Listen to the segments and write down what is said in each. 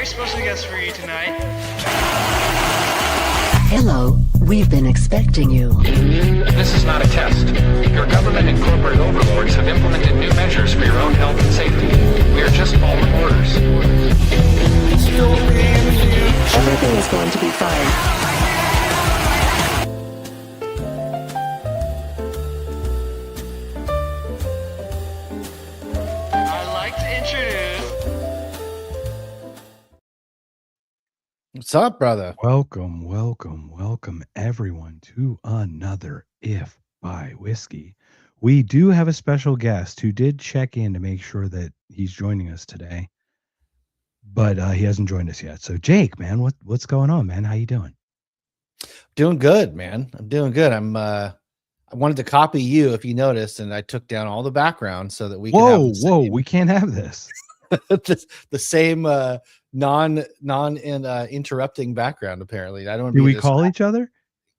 very special guest for you tonight. Hello, we've been expecting you. This is not a test. Your government and corporate overlords have implemented new measures for your own health and safety. We are just following orders. Everything is going to be fine. I'd like to introduce. What's up, brother? Welcome, everyone, to another If by Whiskey. We do have a special guest who did check in to make sure that he's joining us today, but he hasn't joined us yet. So, Jake, man, what's going on, man? How you doing? Doing good, man. I'm doing good. I wanted to copy you, if you noticed, and I took down all the background so that we can have the same, we can't have this. the same interrupting background. Apparently, I don't. Do we call each other?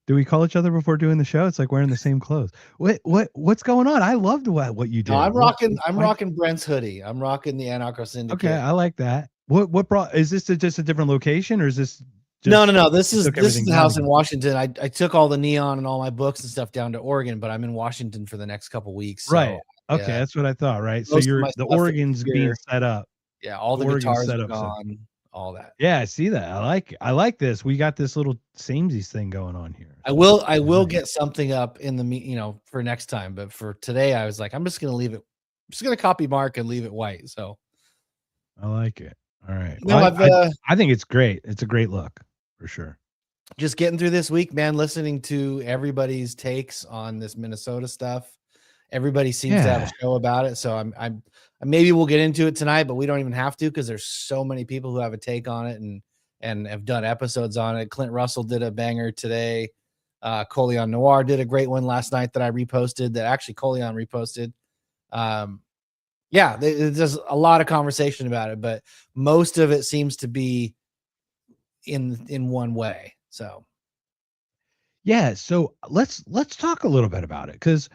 Do we call each other before doing the show? It's like wearing the same clothes. What's going on? I loved what you did. No, I'm rocking Brent's hoodie. I'm rocking the Anarcho Syndicate. Okay, I like that. What brought? Is this just a different location, or is this? No. This is the house in Washington. I took all the neon and all my books and stuff down to Oregon, but I'm in Washington for the next couple weeks. So, right. Okay, yeah. That's what I thought. Right. Most So of my the stuff Oregon's being set up. Yeah, all the guitars are gone. All that. Yeah, I see that. I like this. We got this little samesies thing going on here. I will get something up in the for next time, but for today I was like, I'm just gonna leave it. I'm just gonna copy Mark and leave it white. So I like it. All right. No, I think it's great. It's a great look for sure. Just getting through this week, man, listening to everybody's takes on this Minnesota stuff. Everybody seems to have a show about it. So I'm maybe we'll get into it tonight, but we don't even have to because there's so many people who have a take on it and have done episodes on it. Clint Russell did a banger today. Coleon Noir did a great one last night that I reposted, that actually Coleon reposted. There's a lot of conversation about it, but most of it seems to be in one way. So yeah, so let's talk a little bit about it, because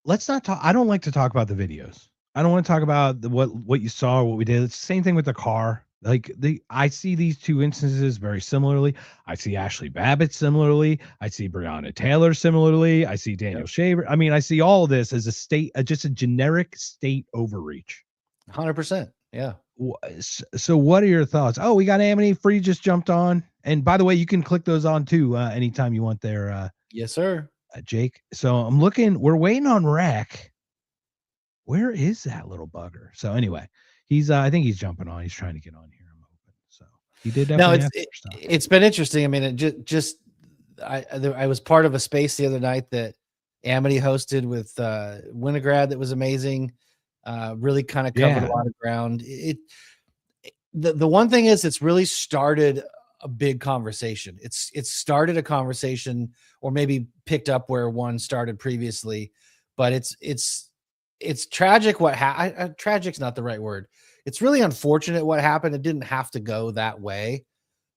let's not talk. I don't like to talk about the videos. I don't want to talk about what you saw, what we did. It's the same thing with the car. Like I see these two instances very similarly. I see Ashley Babbitt similarly. I see Breonna Taylor similarly. I see Daniel Shaver. I mean, I see all of this as just a generic state overreach. 100%. Yeah. So what are your thoughts? Oh, we got Amity Free just jumped on. And by the way, you can click those on too anytime you want there. Yes, sir. Jake. So I'm looking, we're waiting on Rec. Where is that little bugger? So anyway, I think he's jumping on. He's trying to get on here. I'm hoping. So he did definitely. It's been interesting. I mean, I was part of a space the other night that Amity hosted with Winograd that was amazing. Really kind of covered a lot of ground. The one thing is, it's really started a big conversation. It's started a conversation, or maybe picked up where one started previously, but it's tragic tragic's not the right word. It's really unfortunate what happened. It didn't have to go that way.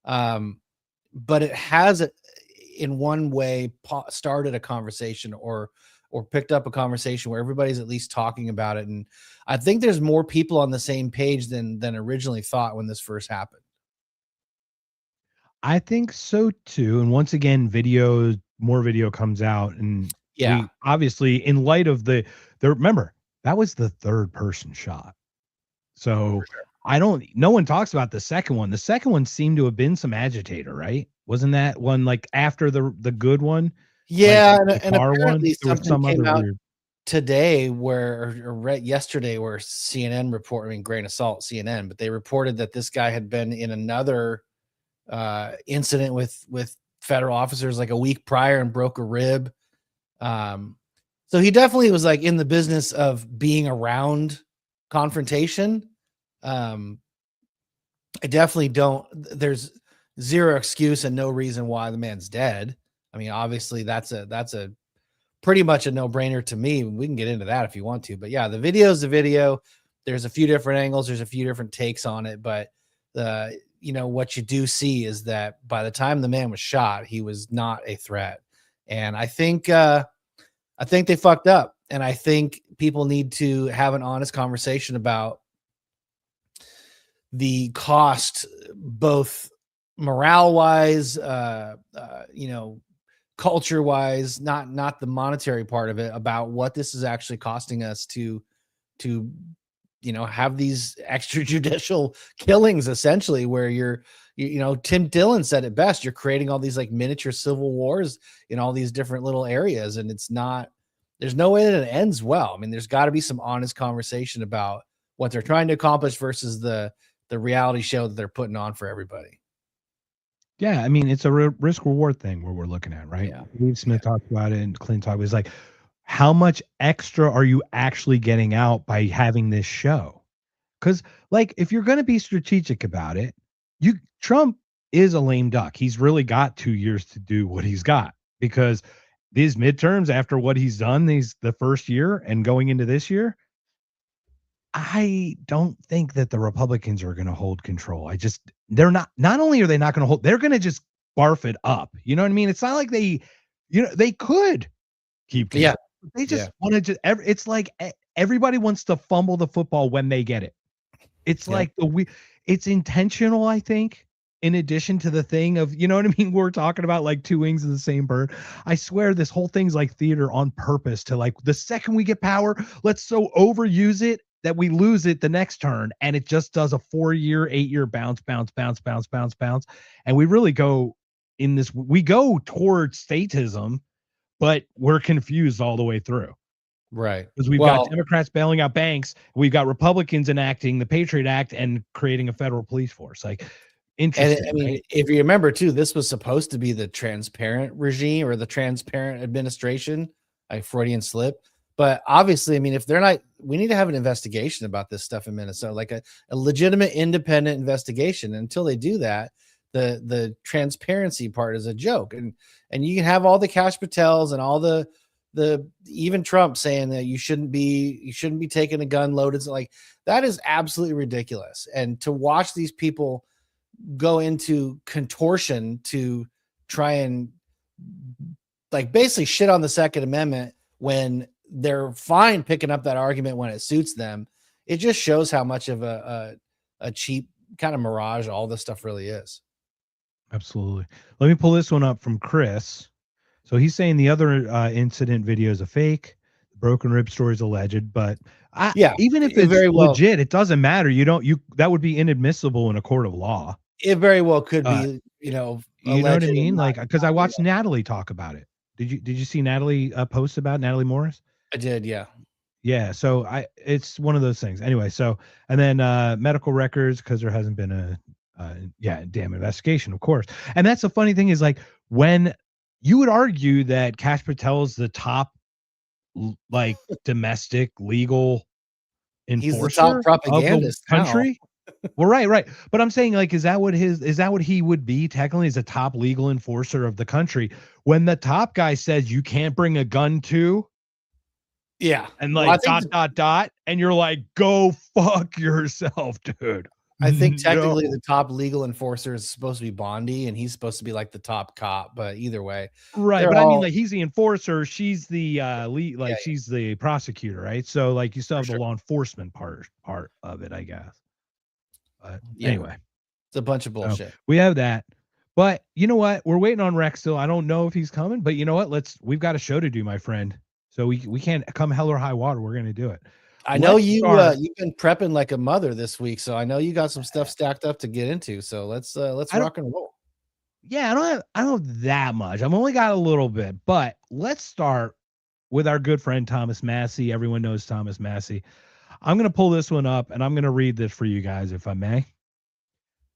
But it has in one way started a conversation or picked up a conversation where everybody's at least talking about it. And I think there's more people on the same page than originally thought when this first happened. I think so too. And once again, more video comes out, and we, obviously, in light of remember, that was the third person shot. So no one talks about the second one. The second one seemed to have been some agitator, right? Wasn't that one like after the good one? Yeah. Like and apparently some came other out weird today yesterday where CNN reported, I mean, grain of salt, CNN, but they reported that this guy had been in another incident with federal officers like a week prior and broke a rib. So he definitely was like in the business of being around confrontation. I definitely there's zero excuse and no reason why the man's dead. I mean, obviously that's a pretty much a no-brainer to me. We can get into that if you want to, but yeah, the video's the video. There's a few different angles. There's a few different takes on it, but what you do see is that by the time the man was shot, he was not a threat. And I think they fucked up. And I think people need to have an honest conversation about the cost, both morale wise, culture wise, not the monetary part of it, about what this is actually costing us to have these extrajudicial killings, essentially, where Tim Dillon said it best, you're creating all these like miniature civil wars in all these different little areas, and there's no way that it ends well. I mean, there's got to be some honest conversation about what they're trying to accomplish versus the reality show that they're putting on for everybody. Yeah, I mean, it's a risk reward thing where we're looking at, right? Yeah. Steve Smith talked about it, and Clint talked about it. It's like, how much extra are you actually getting out by having this show? Because, like, if you're going to be strategic about it, Trump is a lame duck. He's really got 2 years to do what he's got, because these midterms, after what he's done the first year and going into this year, I don't think that the Republicans are going to hold control. Not only are they not going to hold, they're going to just barf it up. You know what I mean? It's not like they could keep control. Yeah. They just want to it's like everybody wants to fumble the football when they get it. It's like it's intentional, I think, in addition to the thing of, you know what I mean? We're talking about like two wings of the same bird. I swear this whole thing's like theater on purpose to, like, the second we get power, let's so overuse it that we lose it the next turn. And it just does a 4-year, 8-year bounce. And we really go towards statism, but we're confused all the way through. Right. Because we've got Democrats bailing out banks. We've got Republicans enacting the Patriot Act and creating a federal police force. Like, interesting. And I mean, right? if you remember too, this was supposed to be the transparent regime or the transparent administration, like Freudian slip. But obviously, I mean, if they're not, we need to have an investigation about this stuff in Minnesota, like a legitimate independent investigation. And until they do that, the transparency part is a joke. And you can have all the Cash Patels and all the even Trump saying that you shouldn't be taking a gun loaded. Like, that is absolutely ridiculous. And to watch these people go into contortion to try and, like, basically shit on the Second Amendment when they're fine picking up that argument when it suits them, it just shows how much of a cheap kind of mirage all this stuff really is. Absolutely. Let me pull this one up from Chris. So he's saying the other incident video is a fake. The broken rib story is alleged, but even if it's very legit, it doesn't matter. That would be inadmissible in a court of law. It very well could be, you know what I mean? Like, because I watched Natalie talk about it. Did you see Natalie post about Natalie Morris? I did, yeah. Yeah, so it's one of those things. Anyway, so, and then medical records, because there hasn't been a damn investigation, of course. And that's the funny thing is, like, when you would argue that Cash Patel is the top, like, domestic legal enforcer, he's the top propagandist of the country. Well, right. But I'm saying, like, is that what he would be technically, as a top legal enforcer of the country, when the top guy says you can't bring a gun to? Yeah. And like dot, and you're like, go fuck yourself, dude. I think technically the top legal enforcer is supposed to be Bondi, and he's supposed to be like the top cop, but either way. Right. But I mean, like, he's the enforcer, she's the lead, like, she's the prosecutor, right? So, like, you still have the law enforcement part of it, I guess. But anyway. It's a bunch of bullshit. So we have that. But you know what? We're waiting on Rex still. I don't know if he's coming, but you know what? We've got a show to do, my friend. So we can't come hell or high water. We're going to do it. I know you've been prepping like a mother this week, so I know you got some stuff stacked up to get into. So let's rock and roll. Yeah, I don't have that much. I've only got a little bit, but let's start with our good friend Thomas Massey. Everyone knows Thomas Massey. I'm going to pull this one up, and I'm going to read this for you guys, if I may.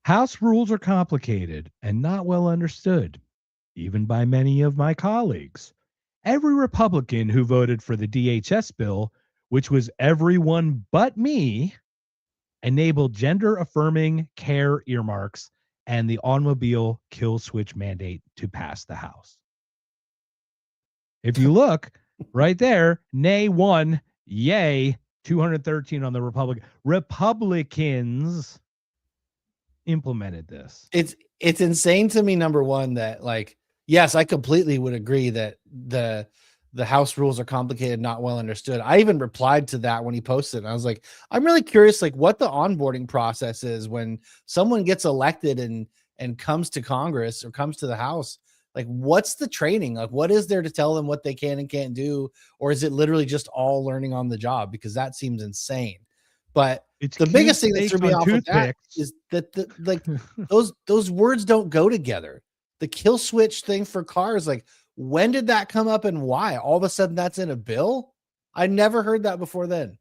House rules are complicated and not well understood, even by many of my colleagues. Every Republican who voted for the DHS bill, which was everyone but me, enabled gender-affirming care earmarks and the automobile kill switch mandate to pass the House. If you look right there, nay 1, yay 213 on the Republicans implemented this. It's insane to me, number one, that, like, yes, I completely would agree that the the house rules are complicated, not well understood. I even replied to that when he posted, and I was like, I'm really curious, like what the onboarding process is when someone gets elected and comes to Congress or comes to the House. Like, what's the training? Like, what is there to tell them what they can and can't do? Or is it literally just all learning on the job? Because that seems insane. But It's the cube biggest thing that steaks threw me on off with that toothpicks. is that those words don't go together. The kill switch thing for cars, like when did that come up and why? All of a sudden that's in a bill? I never heard that before then.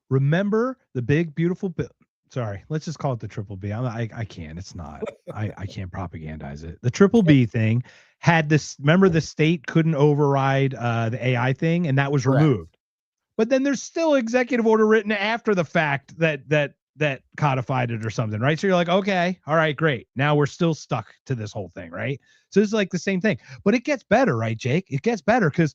Remember the big beautiful bill? Sorry, let's just call it the triple B. I can't. It's not. I can't propagandize it. The triple B thing had this. Remember, the state couldn't override the AI thing, and that was Correct. removed. But then there's still executive order written after the fact that codified it or something, right? So you're like, okay, all right, great. Now we're still stuck to this whole thing, right? So it's like the same thing, but it gets better, right, Jake? It gets better because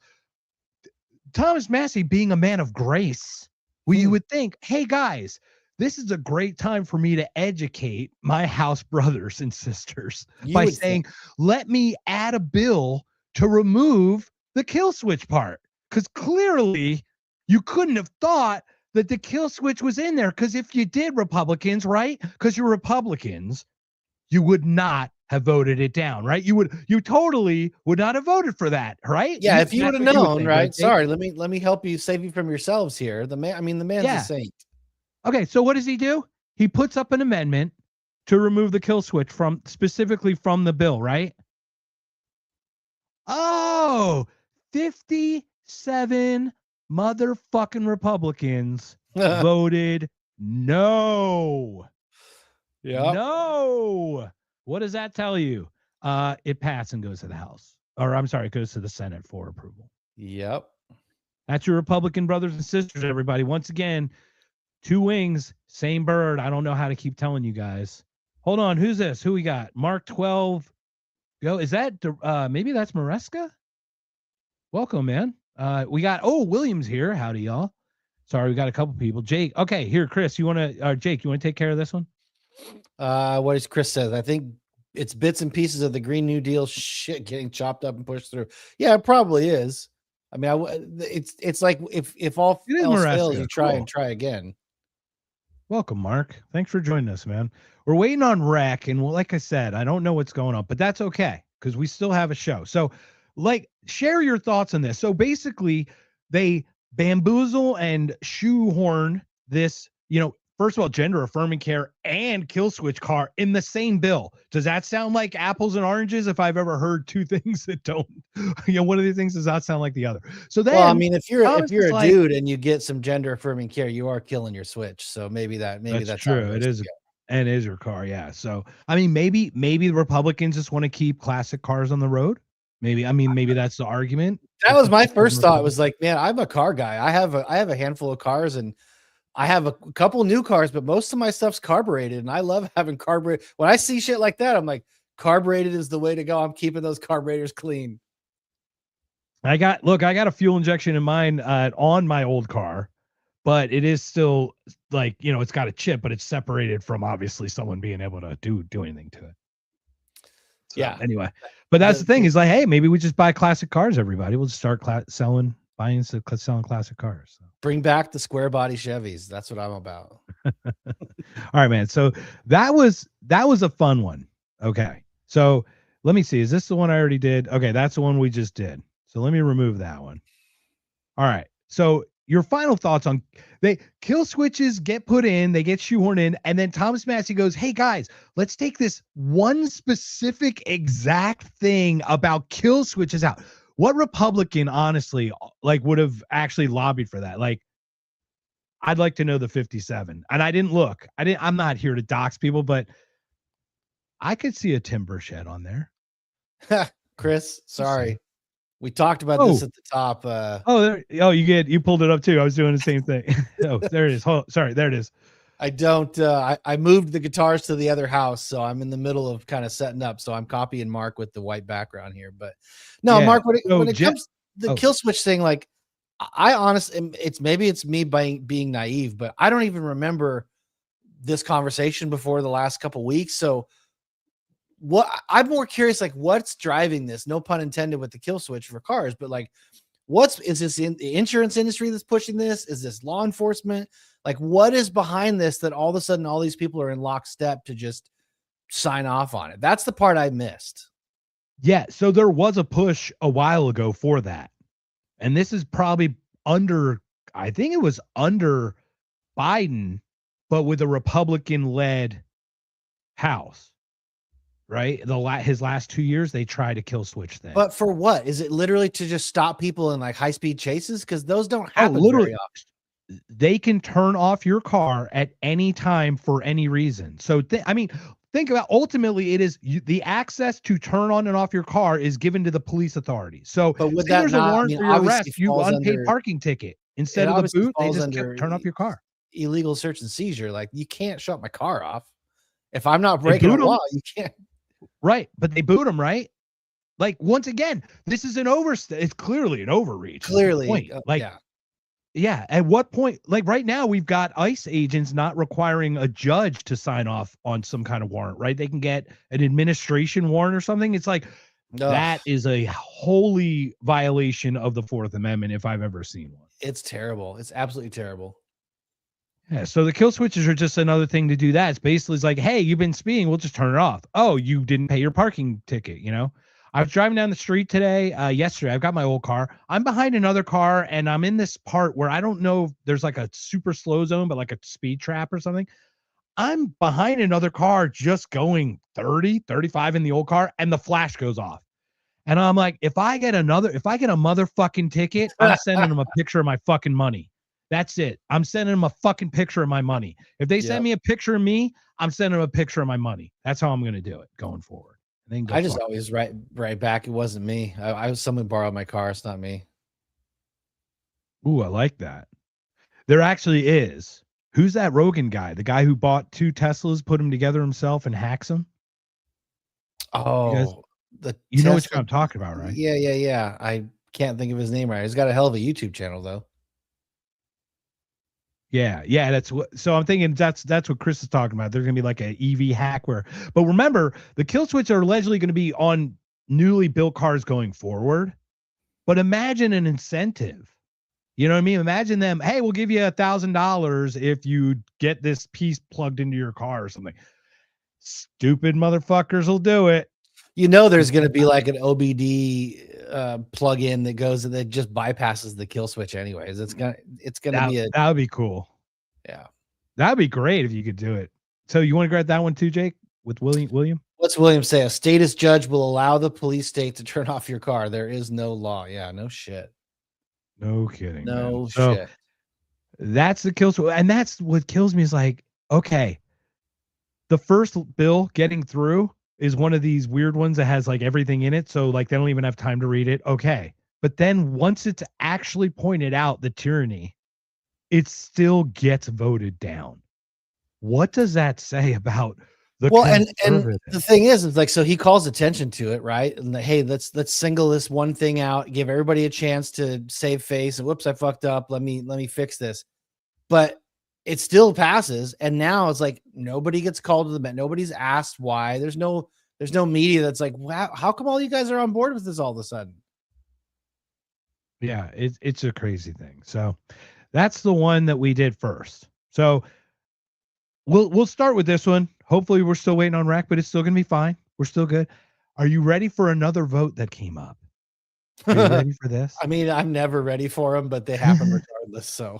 Thomas Massey, being a man of grace, you would think, hey guys, this is a great time for me to educate my house brothers and sisters by saying, let me add a bill to remove the kill switch part. Because clearly you couldn't have thought that the kill switch was in there. Because if you did, Republicans, right? Because you're Republicans, you would not have voted it down, right? You totally would not have voted for that, right? Yeah, if you would have known, right? Jake? Sorry, let me help you, save you from yourselves here. The man's a saint. Okay, so what does he do? He puts up an amendment to remove the kill switch specifically from the bill, right? Oh, 57 motherfucking Republicans voted no. Yeah. No. What does that tell you? It passed and goes to the House. Or I'm sorry, it goes to the Senate for approval. Yep. That's your Republican brothers and sisters, everybody. Once again, two wings, same bird. I don't know how to keep telling you guys. Hold on. Who's this? Who we got? Mark 12. Go. Is that maybe that's Maresca? Welcome, man. We got Williams here. Howdy, y'all. Sorry, we got a couple people. Jake. Okay, here, Chris. You want to Jake, you want to take care of this one? What does Chris says? I think it's bits and pieces of the Green New Deal shit getting chopped up and pushed through. Yeah, it probably is. I mean, it's like if all else fails, you try and try again. Welcome, Mark. Thanks for joining us, man. We're waiting on Rec, and like I said, I don't know what's going on, but that's okay because we still have a show. So, share your thoughts on this. So basically, they bamboozle and shoehorn this, first of all, gender affirming care and kill switch car in the same bill. Does that sound like apples and oranges? If I've ever heard two things that don't, one of these things does not sound like the other. So then, well, I mean, if you're a dude and you get some gender affirming care, you are killing your switch. So maybe that's true. It is. And it is your car. Yeah. So, I mean, maybe the Republicans just want to keep classic cars on the road. Maybe that's the argument. That was my first thought. Was like, man, I'm a car guy. I have a handful of cars and I have a couple new cars, but most of my stuff's carbureted, and I love having carbureted. When I see shit like that, I'm like, carbureted is the way to go. I'm keeping those carburetors clean. I got a fuel injection in mine on my old car, but it is still like, it's got a chip, but it's separated from obviously someone being able to do anything to it. So, yeah. Anyway, but that's the thing is like, hey, maybe we just buy classic cars. Everybody, we'll just start selling classic cars. So. Bring back the square body Chevys. That's what I'm about. All right, man. So that was a fun one. Okay. So let me see. Is this the one I already did? Okay. That's the one we just did. So let me remove that one. All right. So your final thoughts on kill switches get put in, they get shoehorned in, and then Thomas Massey goes, hey guys, let's take this one specific exact thing about kill switches out. What Republican, honestly, would have actually lobbied for that? I'd like to know the 57. And I didn't look. I'm not here to dox people, but I could see a timber shed on there. Chris, sorry. We talked about this at the top. You pulled it up too. I was doing the same thing. There it is. Sorry, there it is. I don't. I moved the guitars to the other house, so I'm in the middle of kind of setting up. So I'm copying Mark with the white background here. But no, yeah. Mark, when it comes to the kill switch thing, like I honestly, it's me being naive, but I don't even remember this conversation before the last couple weeks. So I'm more curious, like what's driving this? No pun intended with the kill switch for cars, but like Is this in the insurance industry that's pushing this? Is this law enforcement? Like, what is behind this that all of a sudden all these people are in lockstep to just sign off on it? That's the part I missed. Yeah, so there was a push a while ago for that. And this is probably I think it was under Biden, but with a Republican-led House, right? His last 2 years, they tried to kill switch thing. But for what? Is it literally to just stop people in like high-speed chases? Because those don't happen literally, very often. they can turn off your car at any time for any reason. So, think about, ultimately, it is the access to turn on and off your car is given to the police authorities. So, But would say that there's not, a warrant for your arrest, you unpaid parking ticket. Instead of the boot, they just turn off your car. Illegal search and seizure. Like, you can't shut my car off. If I'm not breaking a law, you can't. Right, but they boot them, right? Like, once again, this is it's clearly an overreach. Clearly, yeah. At what point? Like, right now, we've got ICE agents not requiring a judge to sign off on some kind of warrant, right? They can get an administration warrant or something. It's like, that is a wholly violation of the Fourth Amendment if I've ever seen one. It's terrible. It's absolutely terrible. Yeah, so the kill switches are just another thing to do that. It's basically like, hey, you've been speeding, we'll just turn it off. Oh, you didn't pay your parking ticket, you know? I was driving down the street yesterday. I've got my old car. I'm behind another car, and I'm in this part where I don't know if there's like a super slow zone, but like a speed trap or something. I'm behind another car just going 30, 35 in the old car, and the flash goes off. And I'm like, if I get a motherfucking ticket, I'm sending them a picture of my fucking money. That's it. I'm sending them a fucking picture of my money. If they send me a picture of me, I'm sending them a picture of my money. That's how I'm going to do it going forward. I just always write back. It wasn't me. I was someone borrowed my car. It's not me. Ooh, I like that. There actually is. Who's that Rogan guy? The guy who bought 2 Teslas, put them together himself, and hacks them? Oh, you know what I'm talking about, right? Yeah. I can't think of his name right. He's got a hell of a YouTube channel, though. Yeah, so I'm thinking that's what Chris is talking about. There's gonna be like an EV hack but remember, the kill switch are allegedly going to be on newly built cars going forward. But imagine an incentive. You know what I mean? Imagine them, hey, we'll give you $1,000 if you get this piece plugged into your car or something. Stupid motherfuckers will do it. You know, there's going to be like an OBD plug-in that just bypasses the kill switch anyways. It's gonna be that would be cool. Yeah, that'd be great if you could do it. So you want to grab that one too, Jake, with William? What's William say? A status judge will allow the police state to turn off your car. There is no law. Yeah, no shit. No kidding. No shit. So that's the kill switch, and that's what kills me is like, okay, the first bill getting through is one of these weird ones that has like everything in it. So like they don't even have time to read it. Okay. But then once it's actually pointed out the tyranny, it still gets voted down. What does that say about the and the thing is like, so he calls attention to it, right? And hey, let's single this one thing out, give everybody a chance to save face. And whoops, I fucked up. Let me fix this. But it still passes, and now it's like nobody gets called to the bench. Nobody's asked why. There's no media that's like, wow, how come all you guys are on board with this all of a sudden? Yeah, it's a crazy thing. So that's the one that we did first. So we'll start with this one. Hopefully we're still waiting on Rack, but it's still gonna be fine. We're still good. Are you ready for another vote that came up? Are you ready for this? I mean, I'm never ready for them, but they happen regardless. So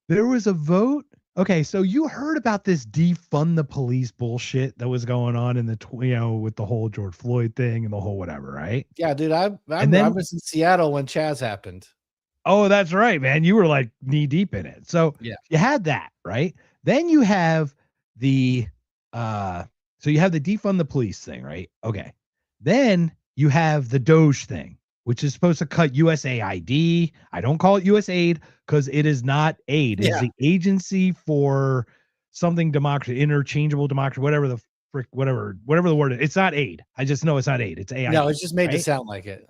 there was a vote. Okay, so you heard about this defund the police bullshit that was going on in with the whole George Floyd thing and the whole whatever, right? Yeah, dude, I was in Seattle when Chaz happened. Oh, that's right, man. You were like knee deep in it. So yeah, you had that, right? Then you have the defund the police thing, right? Okay. Then you have the Doge thing, which is supposed to cut USAID. I don't call it USAID because it is not aid. It's the agency for something democracy, interchangeable democracy, whatever the word is. It's not aid. I just know it's not aid. It's AID. No, it's just made to sound like it.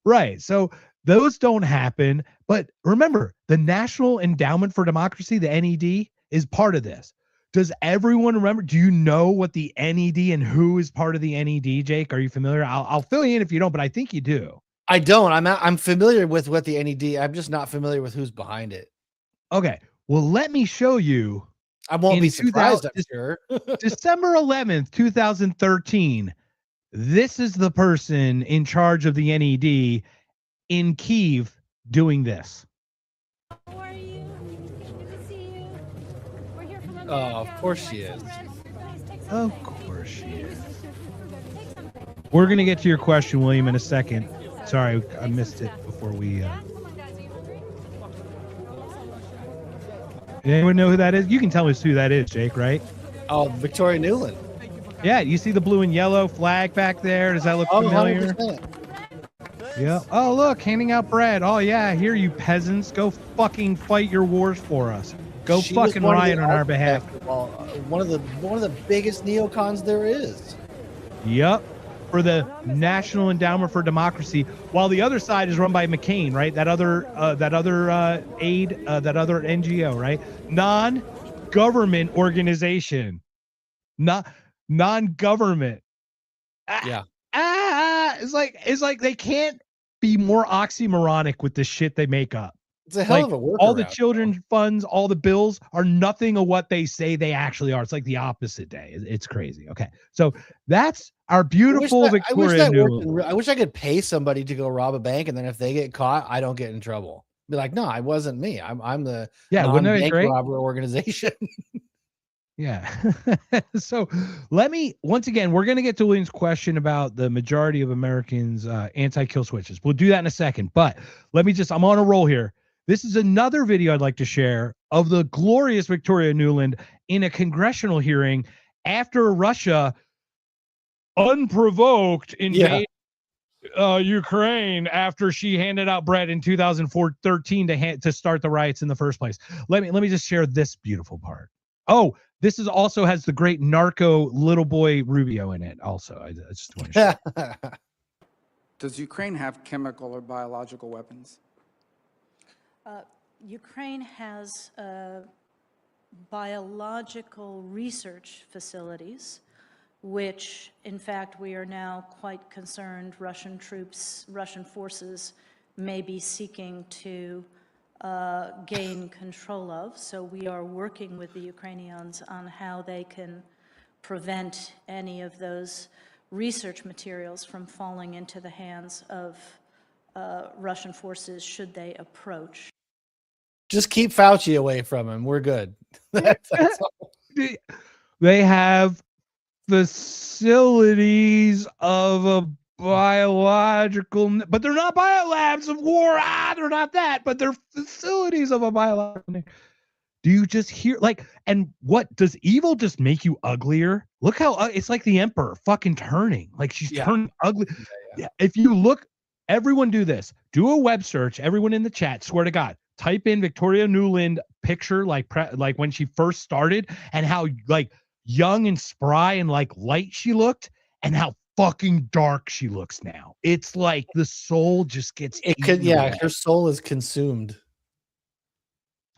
Right. So those don't happen. But remember, the National Endowment for Democracy, the NED, is part of this. Does everyone remember? Do you know what the NED and who is part of the NED, Jake? Are you familiar? I'll fill you in if you don't, but I think you do. I don't. I'm familiar with what the NED. I'm just not familiar with who's behind it. Okay. Well, let me show you. I won't be In surprised, I'm sure. December 11th, 2013, this is the person in charge of the NED in Kyiv doing this. How are you? Good to see you. We're here from America. Oh, of course she is. Of course she is. We're going to get to your question, William, in a second. Sorry, I missed it before we... Anyone know who that is? You can tell us who that is, Jake, right? Oh, Victoria Nuland. Yeah, you see the blue and yellow flag back there? Does that look familiar? 100%. Yeah. Oh, look, handing out bread. Oh, yeah, here, you peasants. Go fucking fight your wars for us. Go She was fucking one of the riot on our behalf. one of the biggest neocons there is. Yep. For the National Endowment for Democracy, while the other side is run by McCain, right? That other aid, that other NGO, right? Non-government organization, not non-government. Yeah. It's like they can't be more oxymoronic with the shit they make up. It's a hell Like, of a workaround. all the children's funds, all the bills are nothing of what they say they actually are. It's like the opposite day. It's crazy. Okay. So that's our beautiful Victoria Nuland. I wish I could pay somebody to go rob a bank, and then if they get caught, I don't get in trouble. Be like, no, I wasn't me. I'm the Wouldn't that be non-bank great? robber organization. Yeah. So once again, we're going to get to William's question about the majority of Americans anti-kill switches. We'll do that in a second, but I'm on a roll here. This is another video I'd like to share of the glorious Victoria Nuland in a congressional hearing after Russia unprovoked invaded Ukraine after she handed out bread in 2013 to start the riots in the first place. Let me just share this beautiful part. Oh, this is also has the great narco little boy Rubio in it. Also, I just want to share. Does Ukraine have chemical or biological weapons? Ukraine has biological research facilities, which, in fact, we are now quite concerned Russian forces may be seeking to gain control of. So we are working with the Ukrainians on how they can prevent any of those research materials from falling into the hands of Russian forces should they approach. Just keep Fauci away from him. We're good. That's all. They have facilities of a biological, but they're not biolabs of war. They're not that, but they're facilities of a biological. Do you just hear and what does evil just make you uglier? Look how it's like the emperor fucking turning, like she's turning ugly. Yeah. If you look, everyone do this, do a web search, everyone in the chat, swear to God, type in Victoria Nuland picture, like when she first started and how like young and spry and like light she looked and how fucking dark she looks now. It's like the soul just gets her soul is consumed.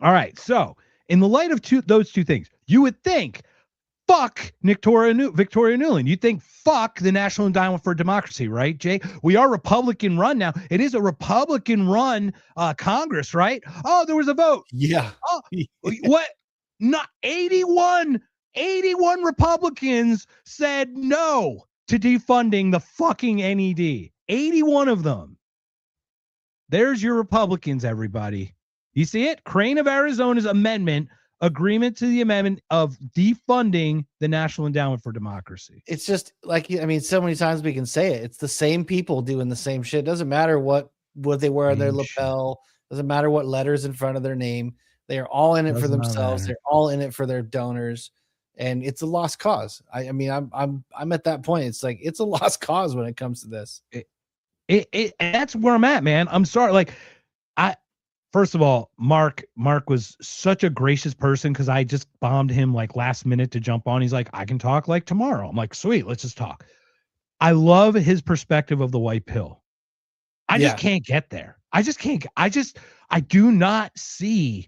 All right, so in the light of those two things, you would think fuck Victoria Nuland. You think fuck the National Endowment for Democracy, right, Jay? We are Republican run now. It is a Republican run Congress, right? Oh, there was a vote. Yeah. Oh, what? Not 81 Republicans said no to defunding the fucking NED. 81 of them. There's your Republicans, everybody. You see it? Crane of Arizona's agreement to the amendment of defunding the National Endowment for Democracy. It's just like, so many times we can say it. It's the same people doing the same shit. Doesn't matter what they wear on their lapel. Doesn't matter what letters in front of their name. They are all in it for themselves. They're all in it for their donors. And it's a lost cause. I'm at that point. It's like, it's a lost cause when it comes to this. And that's where I'm at, man. I'm sorry. First of all, Mark was such a gracious person because I just bombed him like last minute to jump on. He's like, I can talk like tomorrow. I'm like, sweet, let's just talk. I love his perspective of the white pill. I just can't get there. I do not see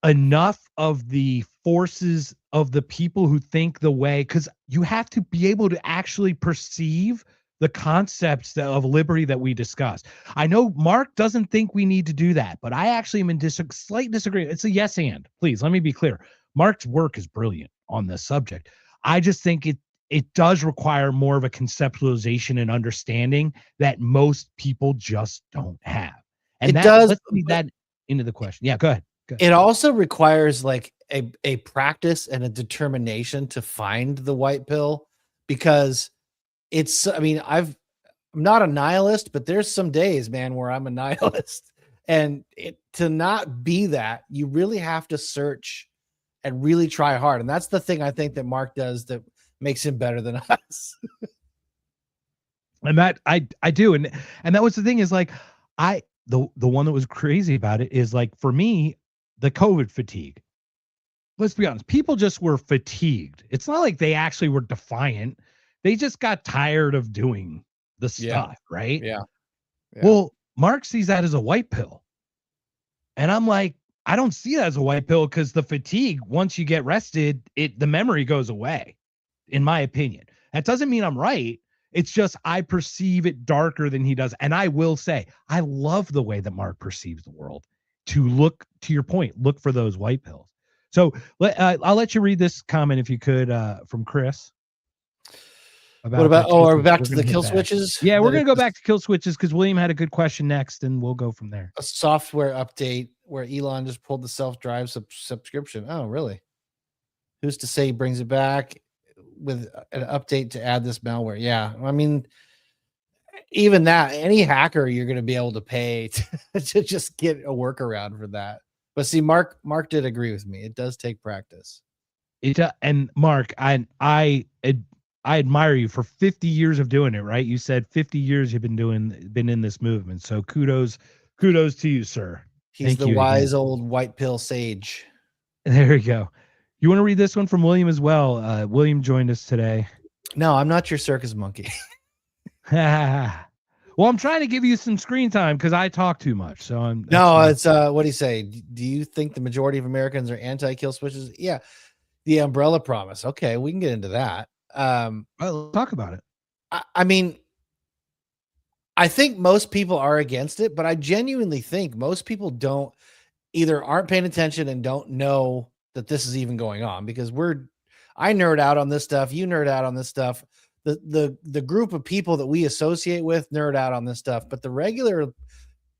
enough of the forces of the people who think the way, because you have to be able to actually perceive the concepts of liberty that we discuss. I know Mark doesn't think we need to do that, but I actually am in slight disagreement. It's a yes and. Please let me be clear. Mark's work is brilliant on this subject. I just think it does require more of a conceptualization and understanding that most people just don't have. And It does, let's lead that into the question. Yeah, go ahead. it also requires like a practice and a determination to find the white pill, because it's, I mean, I'm not a nihilist, but there's some days, man, where I'm a nihilist. And to not be that, you really have to search and really try hard. And that's the thing I think that Mark does that makes him better than us. And that I do. And that was the thing is like, the one that was crazy about it is like, for me, the COVID fatigue. Let's be honest. People just were fatigued. It's not like they actually were defiant. They just got tired of doing the stuff, right? Yeah. Well, Mark sees that as a white pill. And I'm like, I don't see that as a white pill, because the fatigue, once you get rested, the memory goes away, in my opinion. That doesn't mean I'm right. It's just I perceive it darker than he does. And I will say, I love the way that Mark perceives the world. To look, to your point, look for those white pills. So I'll let you read this comment if you could, from Chris. What about, are we back to the kill switches? Yeah, we're going to go back to kill switches because William had a good question next, and we'll go from there. A software update where Elon just pulled the self-drive subscription. Oh, really? Who's to say he brings it back with an update to add this malware? Yeah, I mean, even that, any hacker, you're going to be able to pay to just get a workaround for that. But see, Mark did agree with me. It does take practice. And Mark, I admire you for 50 years of doing it, right? You said 50 years you've been in this movement. So kudos to you, sir. He's the wise old white pill sage. There you go. You want to read this one from William as well? William joined us today. No, I'm not your circus monkey. Well, I'm trying to give you some screen time because I talk too much. So it's what do you say? Do you think the majority of Americans are anti-kill switches? Yeah. The umbrella promise. Okay, we can get into that. Well, let's talk about it. I mean, I think most people are against it, but I genuinely think most people aren't paying attention and don't know that this is even going on, because I nerd out on this stuff. You nerd out on this stuff. The group of people that we associate with nerd out on this stuff, but the regular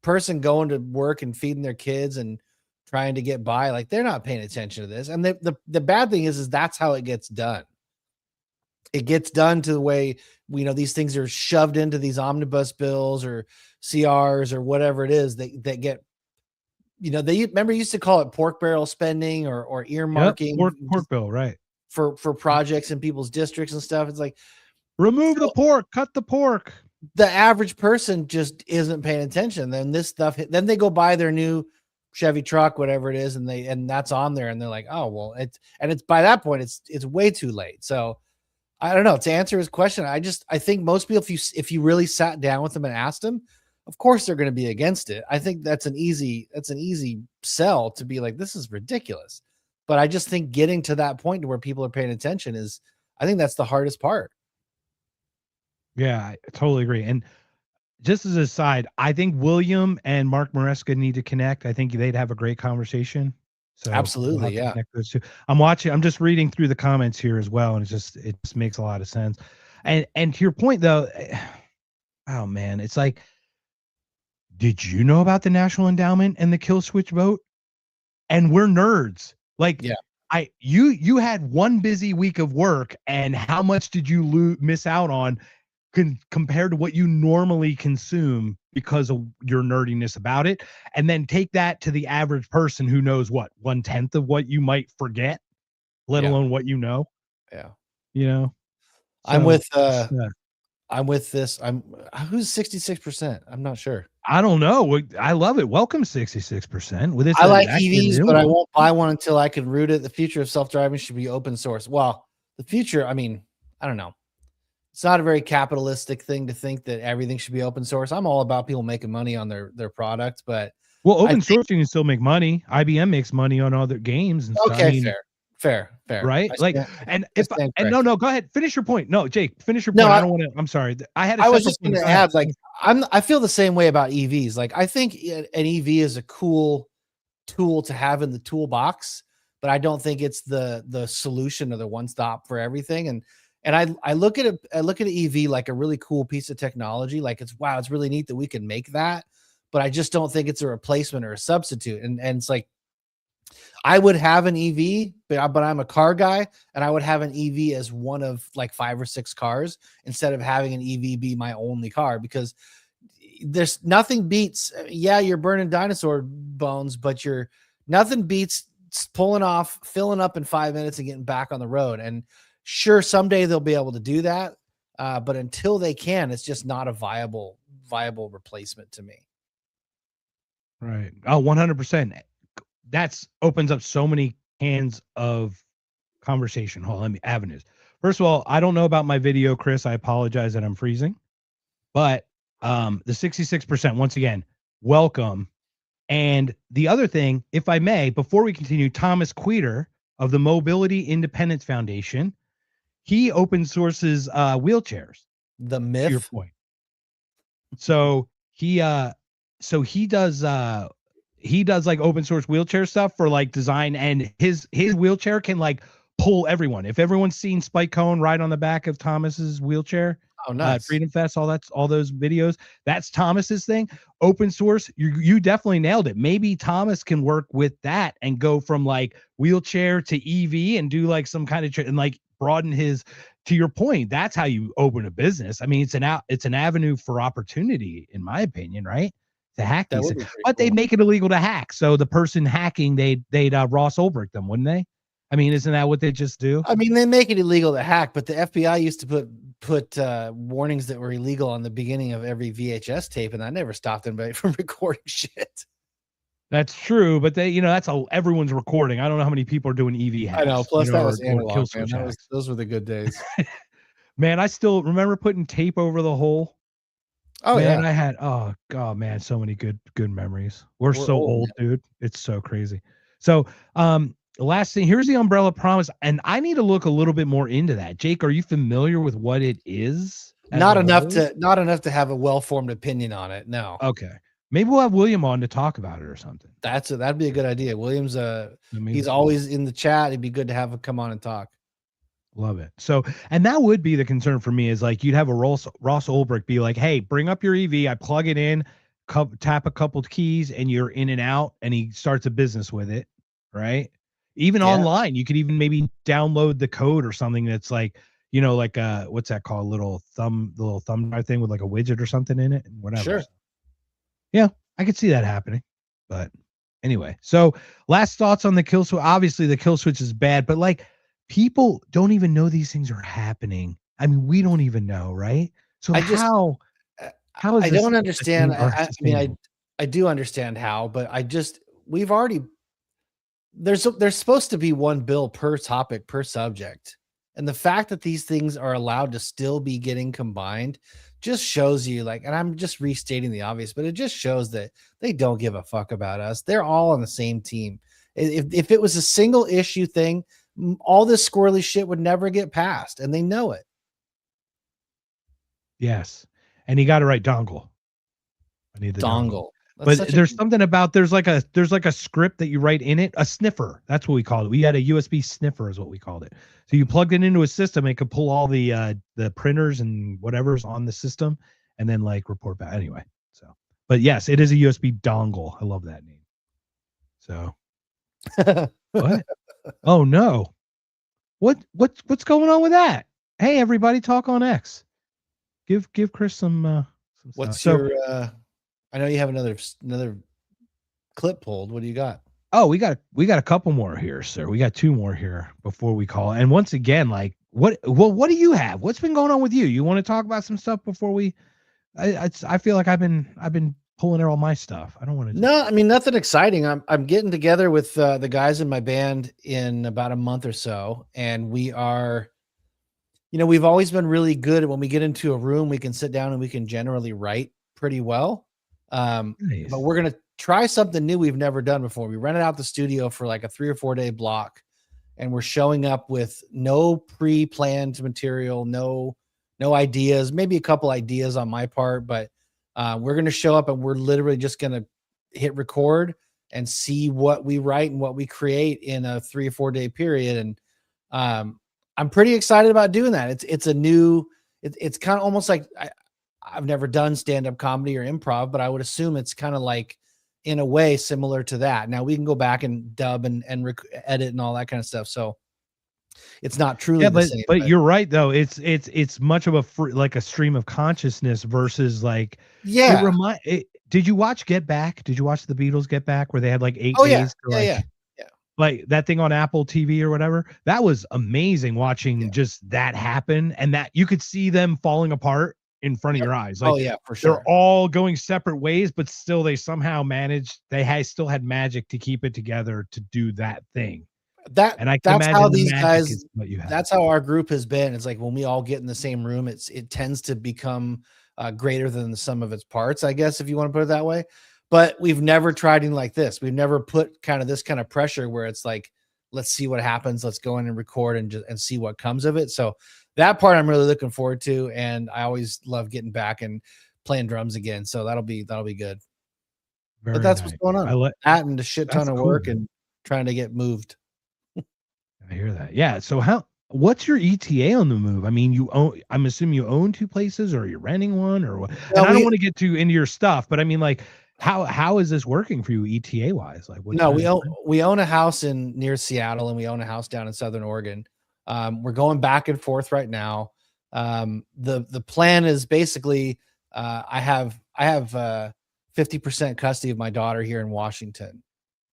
person going to work and feeding their kids and trying to get by, like, they're not paying attention to this. And the bad thing is that's how it gets done. It gets done to the way, these things are shoved into these omnibus bills or CRs or whatever it is that get, they remember used to call it pork barrel spending or earmarking. Yep, pork bill, right. For projects in people's districts and stuff. It's like, remove the pork, cut the pork. The average person just isn't paying attention. Then this stuff, then they go buy their new Chevy truck, whatever it is, and that's on there, and they're like, oh, well, it's by that point, it's way too late. So I don't know. To answer his question, I think most people, if you really sat down with them and asked them, of course they're going to be against it. I think that's an easy sell to be like, this is ridiculous. But I just think getting to that point to where people are paying attention I think that's the hardest part. Yeah, I totally agree. And just as a side, I think William and Mark Maresca need to connect. I think they'd have a great conversation. So absolutely, yeah. Those two. I'm just reading through the comments here as well, and it just makes a lot of sense. And to your point though, oh man, it's like, did you know about the National Endowment and the kill switch vote? And we're nerds. Like, yeah. You had one busy week of work, and how much did you miss out on compared to what you normally consume because of your nerdiness about it? And then take that to the average person who knows what 1/10 of what you might forget, let alone what you know. Yeah. So, I'm with this. Who's 66%? I'm not sure. I don't know. I love it. Welcome 66%. With I like EVs, but I won't buy one until I can root it. The future of self-driving should be open source. Well, the future, I mean, I don't know. It's not a very capitalistic thing to think that everything should be open source. I'm all about people making money on their product, but open source, you can still make money. IBM makes money on other games and stuff. Okay, Fair. right? I Like, stand- and I if stand and no, corrected. no, go ahead, finish your point. No, Jake, finish your No, point. I don't want to. I'm sorry. I had a I was separate just point. going to Go ahead. add, like, I feel the same way about EVs. Like, I think an EV is a cool tool to have in the toolbox, but I don't think it's the solution or the one stop for everything. And I look at it, I look at an EV like a really cool piece of technology. Like, it's wow, it's really neat that we can make that, but I just don't think it's a replacement or a substitute. And it's like, I would have an EV, but I'm a car guy, and I would have an EV as one of like 5 or 6 cars instead of having an EV be my only car, because there's nothing beats, yeah, you're burning dinosaur bones, but you're nothing beats pulling off, filling up in 5 minutes and getting back on the road. And sure, someday they'll be able to do that. But until they can, it's just not a viable replacement to me. Right. Oh, 100%. That's opens up so many cans of conversation. Hold on, let me avenues. First of all, I don't know about my video, Chris. I apologize that I'm freezing. But the 66%, once again, welcome. And the other thing, if I may, before we continue, Thomas Queter of the Mobility Independence Foundation, he open sources wheelchairs. The To your myth. point. So he does like open source wheelchair stuff for like design, and his wheelchair can like pull everyone. If everyone's seen Spike Cohen ride on the back of Thomas's wheelchair, Oh, nice. Freedom Fest, all those videos, that's Thomas's thing. Open source, you definitely nailed it. Maybe Thomas can work with that and go from like wheelchair to EV and do like some kind of and like broaden his. To your point, that's how you open a business. I mean, it's an avenue for opportunity, in my opinion, right? To hack That these would things. be pretty But they'd cool. make it illegal to hack. So the person hacking, they'd Ross Ulbricht them, wouldn't they? I mean, isn't that what they just do? I mean, they make it illegal to hack, but the FBI used to put warnings that were illegal on the beginning of every VHS tape, and that never stopped anybody from recording shit. That's true, but they, that's everyone's recording. I don't know how many people are doing EV hacks. I know. Plus, that was or analog, kill man. switch hacks. Those were the good days. Man, I still remember putting tape over the hole. Oh, man, yeah. I had god, man, so many good memories. We're so old, dude. It's so crazy. So, last thing, here's the umbrella promise, and I need to look a little bit more into that. Jake, are you familiar with what it is? Not enough to have a well-formed opinion on it. No. Okay. Maybe we'll have William on to talk about it or something. That'd be a good idea. William's he's always in the chat. It'd be good to have him come on and talk. Love it. So, and that would be the concern for me, is like you'd have a Ross Ulbricht be like, hey, bring up your EV. I plug it in, tap a couple of keys, and you're in and out. And he starts a business with it, right? Even online, you could even maybe download the code or something that's like, like what's that called? Little thumb drive thing with like a widget or something in it, and whatever. Sure. Yeah, I could see that happening. But anyway, so last thoughts on the kill switch. Obviously, the kill switch is bad, but like, people don't even know these things are happening. I mean, we don't even know, right? So how is I don't understand. I mean, I do understand how, but there's supposed to be one bill per topic per subject. And the fact that these things are allowed to still be getting combined just shows you, like, and I'm just restating the obvious, but it just shows that they don't give a fuck about us. They're all on the same team. If it was a single issue thing, all this squirrely shit would never get passed, and they know it. Yes. And you got to write dongle. I need the dongle. But there's something about there's like a script that you write in it, a sniffer. That's what we called it. We had a USB sniffer is what we called it. So you plugged it into a system, it could pull all the printers and whatever's on the system and then like report back. Anyway, so but yes, it is a USB dongle. I love that name. So what? Oh no. What's going on with that? Hey everybody, talk on X. Give Chris some what's stuff. your I know you have another clip pulled. What do you got? Oh, we got a couple more here, sir. We got 2 more here before we call. And once again, like what do you have? What's been going on with you? You want to talk about some stuff before we I feel like I've been pulling out all my stuff. I don't want to. No, I mean, nothing exciting. I'm getting together with the guys in my band in about a month or so, and we are, we've always been really good at when we get into a room, we can sit down and we can generally write pretty well. Nice. But we're gonna try something new we've never done before. We rented out the studio for like a 3 or 4 day block, and we're showing up with no pre-planned material, no ideas, maybe a couple ideas on my part, but we're going to show up and we're literally just going to hit record and see what we write and what we create in a 3 or 4 day period. And I'm pretty excited about doing that. It's a new, it's kind of almost like I've never done stand-up comedy or improv, but I would assume it's kind of like, in a way, similar to that. Now we can go back and dub and edit and all that kind of stuff. So it's not truly Yeah, the same. but you're right though. It's much of a like a stream of consciousness versus like yeah. Did you watch Get Back? Did you watch the Beatles Get Back where they had like 8 Oh days to yeah. like that thing on Apple TV or whatever? That was amazing watching Yeah. just that happen, and that you could see them falling apart in front of your eyes. Like, Oh yeah, for sure. they're all going separate ways, but still they somehow managed. Still had magic to keep it together to do that thing. And I can That's imagine how the these magic guys, is what you have. that's how our group has been. It's like when we all get in the same room, it tends to become greater than the sum of its parts, I guess, if you want to put it that way. But we've never tried anything like this. We've never put kind of this kind of pressure where it's like, let's see what happens. Let's go in and record and see what comes of it. So that part I'm really looking forward to. And I always love getting back and playing drums again. So that'll be good. But that's what's going on. That and a shit ton of work and trying to get moved. I hear that. Yeah. So what's your ETA on the move? I mean, I'm assuming you own 2 places, or you're renting one, or what? No, and I don't want to get too into your stuff, but I mean, like, how is this working for you ETA wise? Like, what? No, we own a house near Seattle, and we own a house down in Southern Oregon. We're going back and forth right now. The plan is basically I have 50% custody of my daughter here in Washington.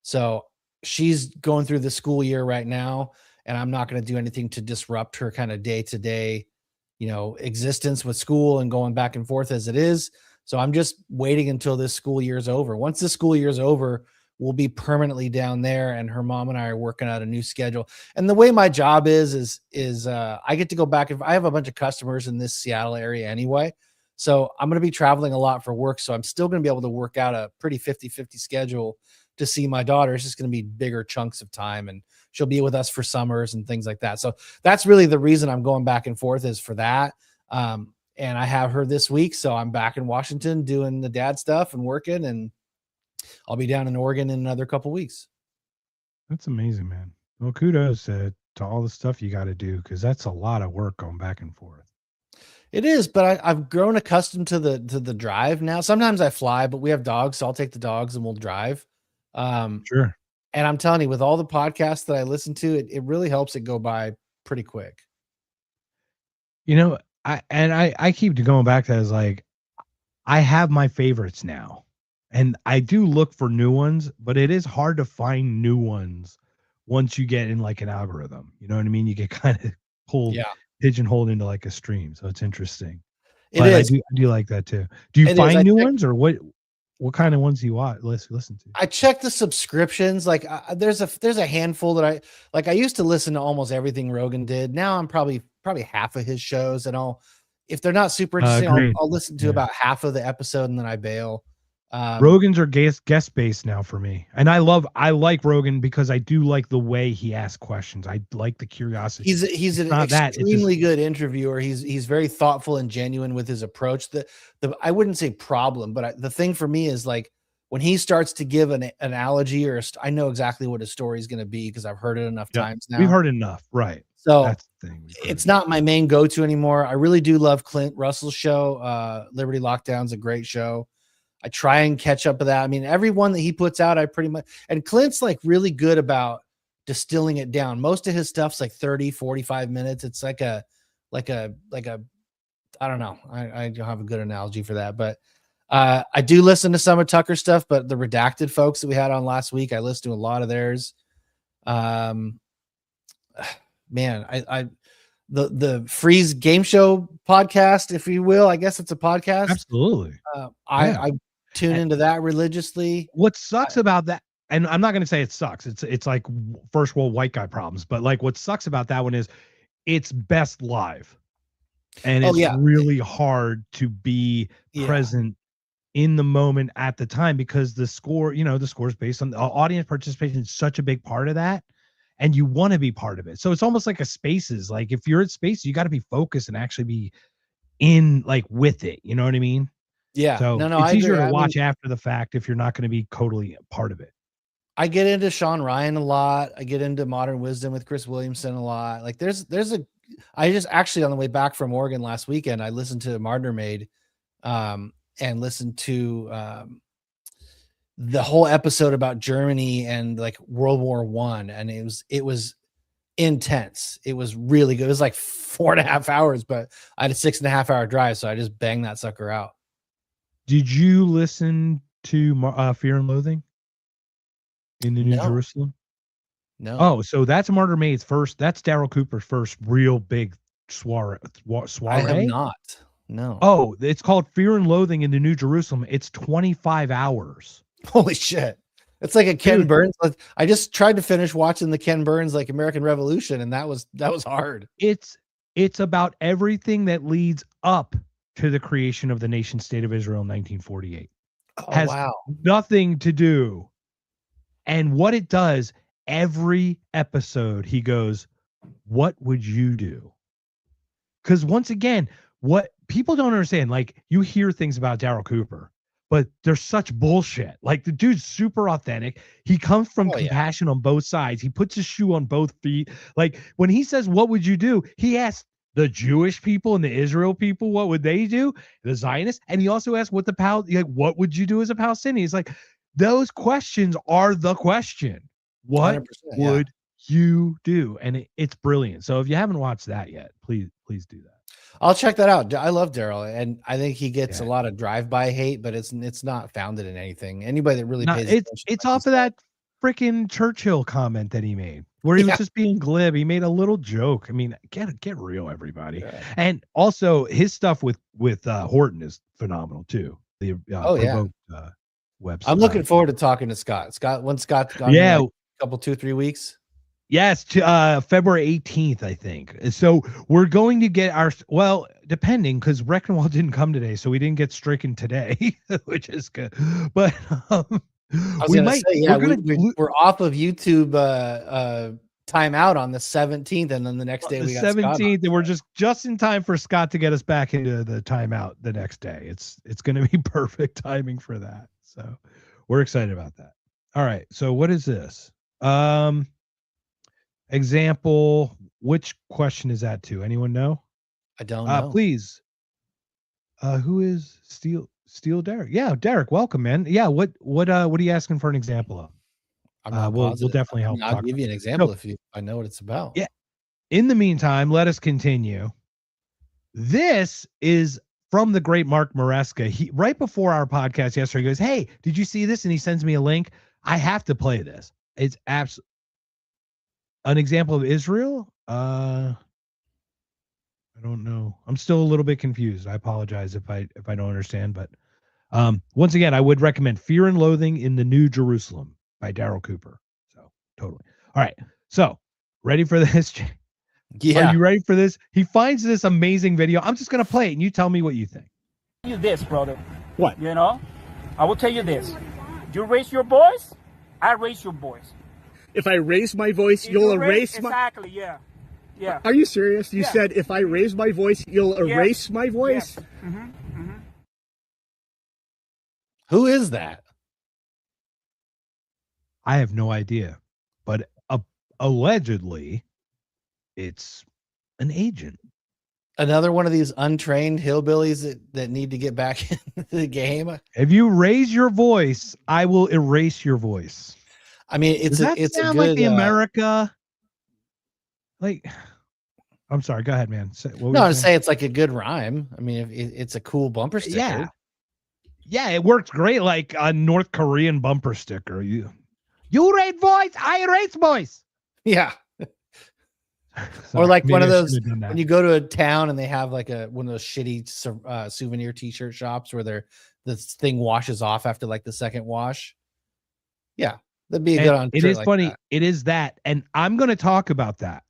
So she's going through the school year right now, and I'm not going to do anything to disrupt her kind of day-to-day, existence with school and going back and forth as it is. So I'm just waiting until this school year is over. Once the school year is over, we'll be permanently down there, and her mom and I are working out a new schedule. And the way my job is I get to go back. If I have a bunch of customers in this Seattle area anyway, so I'm going to be traveling a lot for work. So I'm still going to be able to work out a pretty 50-50 schedule to see my daughter. It's just going to be bigger chunks of time, and she'll be with us for summers and things like that. So that's really the reason I'm going back and forth, is for that. And I have her this week, so I'm back in Washington doing the dad stuff and working, and I'll be down in Oregon in another couple weeks. That's amazing, man. Well, kudos to all the stuff you got to do, because that's a lot of work going back and forth. It is, but I've grown accustomed to the drive now. Sometimes I fly, but we have dogs, so I'll take the dogs and we'll drive. Sure. And I'm telling you, with all the podcasts that I listen to, it really helps it go by pretty quick. I keep going back to that, is like, I have my favorites now, and I do look for new ones, but it is hard to find new ones once you get in like an algorithm. You know what I mean? You get kind of pigeonholed into like a stream. So it's interesting. But I do like that too. Do you find new ones, or what kind of ones do you watch? Listen to? I check the subscriptions. Like there's a handful that I used to listen to almost everything Rogan did. Now I'm probably half of his shows, and if they're not super interesting, I'll listen to about half of the episode and then I bail. Rogan's are guest based now for me, and I like Rogan because I do like the way he asks questions. I like the curiosity. He's an extremely good interviewer. He's very thoughtful and genuine with his approach. The I wouldn't say problem, but the thing for me is, like, when he starts to give an analogy, or I know exactly what his story is going to be because I've heard it enough times now. We've heard enough, right? So that's the thing. It's not my main go-to anymore. I really do love Clint Russell's show. Liberty Lockdown's a great show. I try and catch up with that. I mean, every one that he puts out, I pretty much, and Clint's like really good about distilling it down. Most of his stuff's like 30, 45 minutes. It's like a, I don't know. I don't have a good analogy for that, but I do listen to some of Tucker's stuff, but the Redacted folks that we had on last week, I listened to a lot of theirs. Man, the Freeze Game Show podcast, if you will, I guess it's a podcast. Absolutely. I tune into that religiously. What sucks about that, and I'm not going to say it sucks. It's like first world white guy problems, but like what sucks about that one is it's best live, and it's really hard to be present in the moment at the time, because the score, the score is based on the audience participation is such a big part of that. and you want to be part of it. So it's almost like a Spaces. Like if you're at Spaces, you got to be focused and actually be in like with it. You know what I mean? Yeah. So No, it's I agree. easier to I mean, watch after the fact if you're not going to be totally part of it. I get into Sean Ryan a lot. I get into Modern Wisdom with Chris Williamson a lot. Like I just actually on the way back from Oregon last weekend, I listened to Martyr and listened to the whole episode about Germany and like World War I. And it was intense. It was really good. It was like 4.5 hours, but I had a 6.5 hour drive. So I just banged that sucker out. Did you listen to Fear and Loathing in the New Jerusalem? No. Oh, so that's Martyr Maid's first. That's Daryl Cooper's first real big soiree. I have not. No. Oh, it's called Fear and Loathing in the New Jerusalem. It's 25 hours. Holy shit. It's like a Ken Burns. I just tried to finish watching the Ken Burns like American Revolution, and that was hard. It's about everything that leads up to the creation of the nation state of Israel in 1948. Oh, has wow. nothing to do. And what it does, every episode, he goes, what would you do? Because once again, what people don't understand, like you hear things about Daryl Cooper, but there's such bullshit. Like the dude's super authentic. He comes from compassion on both sides. He puts his shoe on both feet. Like when he says, what would you do? He asks the Jewish people and the Israel people, what would they do? The Zionists. And he also asked what would you do as a Palestinian? He's like, those questions are the question. What would you do? And it's brilliant. So if you haven't watched that yet, please do that. I'll check that out. I love Daryl, and I think he gets a lot of drive-by hate, but it's not founded in anything. Anybody that really pays attention, it's off of that freaking Churchill comment that he made, where he was just being glib. He made a little joke. I mean, get real, everybody. Yeah. And also his stuff with Horton is phenomenal too. The website. I'm looking forward to talking to Scott. Scott's gone a couple 2-3 weeks. Yes, to February 18th, I think. So we're going to get depending, because Rectenwald didn't come today, so we didn't get stricken today, which is good. But we're off of YouTube timeout on the 17th, and then the next day we got 17th, and we're just in time for Scott to get us back into the timeout the next day. It's going to be perfect timing for that. So we're excited about that. All right. So what is this? Example, which question is that to? Anyone know? I don't know. Please. Who is Steel Derek? Yeah, Derek, welcome, man. Yeah, what are you asking for an example of? We'll definitely help. I'll give you an example if I know what it's about. Yeah. In the meantime, let us continue. This is from the great Mark Maresca. He right before our podcast yesterday, he goes, "Hey, did you see this?" And he sends me a link. I have to play this. It's absolutely an example of Israel. I don't know. I'm still a little bit confused. I apologize if I don't understand, but once again, I would recommend Fear and Loathing in the New Jerusalem by Daryl Cooper. So totally. All right. So ready for this? Yeah. Are you ready for this? He finds this amazing video. I'm just going to play it and you tell me what you think. You this, brother. What? You know, I will tell you this. You raise your voice, I raise your voice. If I raise my voice, you'll erase my... Exactly, yeah. Yeah. Are you serious? You said if I raise my voice, you'll erase my voice? Yes. Mm-hmm. Mm-hmm. Who is that? I have no idea. But allegedly, it's an agent. Another one of these untrained hillbillies that need to get back into the game. If you raise your voice, I will erase your voice. I mean, it's a good, like the America. Like, I'm sorry. Go ahead, man. I'm saying it's like a good rhyme. I mean, it's a cool bumper sticker. Yeah, it works great. Like a North Korean bumper sticker. You raise voice, I erase voice. Yeah. Or like one of those when you go to a town and they have like one of those shitty souvenir t-shirt shops where the thing washes off after like the second wash. Yeah. That'd be a good on. It is funny. It is that. And I'm going to talk about that.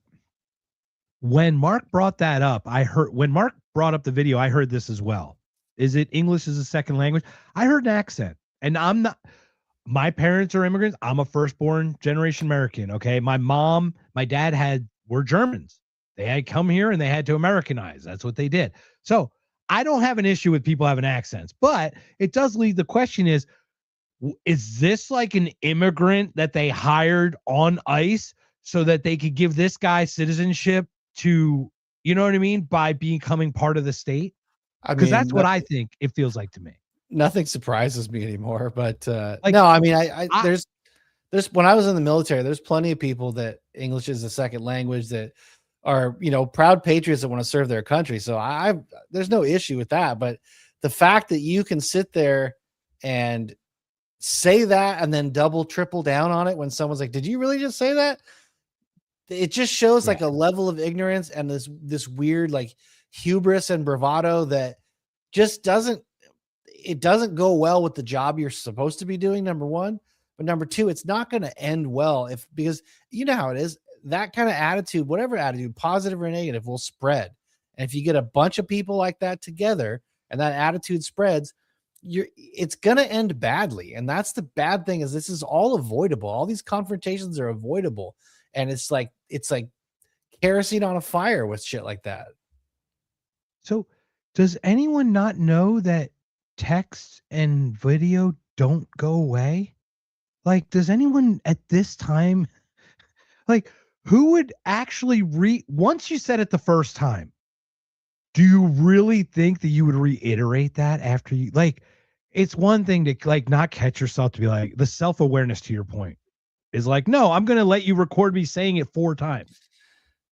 When Mark brought that up, when Mark brought up the video, I heard this as well. Is it English as a second language? I heard an accent, and my parents are immigrants. I'm a firstborn generation American. Okay. My dad were Germans. They had come here and they had to Americanize. That's what they did. So I don't have an issue with people having accents, but it does lead. The question is this like an immigrant that they hired on ICE so that they could give this guy citizenship to, you know what I mean, by becoming part of the state? Because that's what I think it feels like to me. Nothing surprises me anymore. But Like, no, I mean, there's when I was in the military, there's plenty of people that English is a second language that are, you know, proud patriots that want to serve their country. So there's no issue with that. But the fact that you can sit there and say that and then double, triple down on it when someone's like, did you really just say that? It just shows like a level of ignorance and this weird like hubris and bravado that just doesn't go well with the job you're supposed to be doing, number one. But number two, it's not going to end well because you know how it is. That kind of attitude, whatever attitude, positive or negative, will spread. And if you get a bunch of people like that together and that attitude spreads, it's going to end badly. And that's the bad thing, is this is all avoidable. All these confrontations are avoidable. And it's like kerosene on a fire with shit like that. So does anyone not know that text and video don't go away? Like, does anyone at this time, like, who would actually once you said it the first time, do you really think that you would reiterate that after you, like, it's one thing to like not catch yourself, to be like, the self-awareness to your point is like, no, I'm going to let you record me saying it 4 times.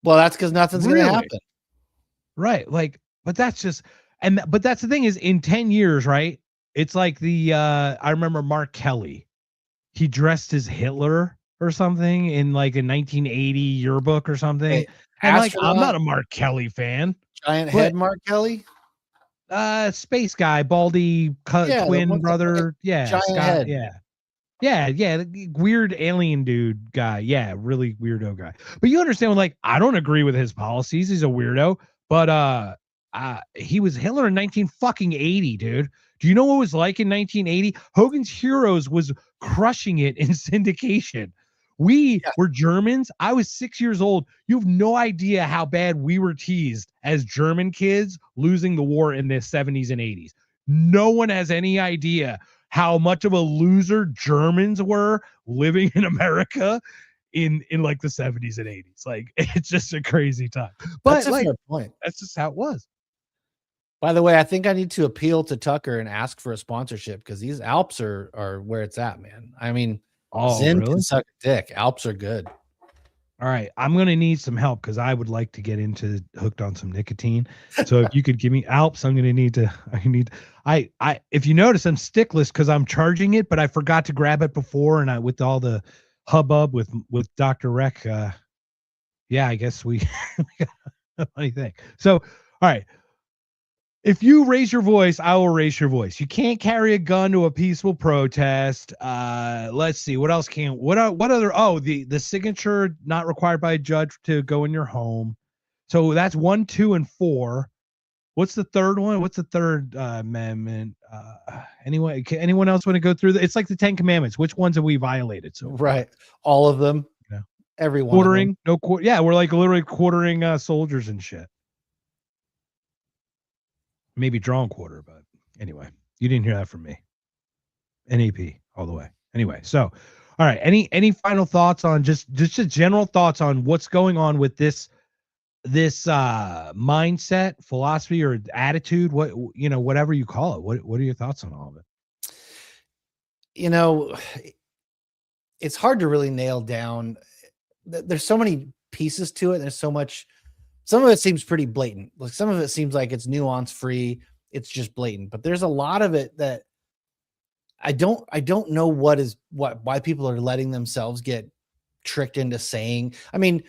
Well, that's because nothing's going to happen. Right. Like, but that's just, but that's the thing is, in 10 years, right? It's like I remember Mark Kelly, he dressed as Hitler or something in like a 1980 yearbook or something. Hey, and like, I'm not a Mark Kelly fan. Giant head Mark Kelly? Space guy, baldy twin brother. Yeah. Giant Scott, head. Yeah. The weird alien dude guy. Yeah. Really weirdo guy. But you understand, like, I don't agree with his policies. He's a weirdo, but he was Hitler in 1980, dude. Do you know what it was like in 1980? Hogan's Heroes was crushing it in syndication. We were Germans. I was 6 years old. You have no idea how bad we were teased as German kids losing the war in the 70s and 80s. No one has any idea how much of a loser Germans were living in America in like the 70s and 80s. Like, it's just a crazy time. But that's a like, fair point. That's just how it was. By the way, I think I need to appeal to Tucker and ask for a sponsorship, because these Alps are where it's at, man. I mean, Zen can suck a dick. Alps are good. All right, I'm gonna need some help because I would like to get into hooked on some nicotine. So if you could give me Alps, I'm gonna need to. I if you notice, I'm stickless because I'm charging it, but I forgot to grab it before, and with all the hubbub with Dr. Rec. Yeah, I guess we got a funny thing. So all right. If you raise your voice, I will raise your voice. You can't carry a gun to a peaceful protest. Let's see. What else what other, the signature not required by a judge to go in your home. So that's 1, 2, and 4. What's the third one? What's the third amendment? Anyway, anyone else want to go through it's like the 10 Commandments. Which ones have we violated? So right. All of them. Yeah. Everyone. Quartering. Yeah, we're like literally quartering soldiers and shit. Maybe drawn quarter, but anyway, you didn't hear that from me. NAP all the way. Anyway, so all right. Any final thoughts on just general thoughts on what's going on with this mindset, philosophy, or attitude? Whatever you call it. What are your thoughts on all of it? It's hard to really nail down. There's so many pieces to it. There's so much. Some of it seems pretty blatant. Like, some of it seems like it's nuance free. It's just blatant. But there's a lot of it that I don't know why people are letting themselves get tricked into saying. I mean,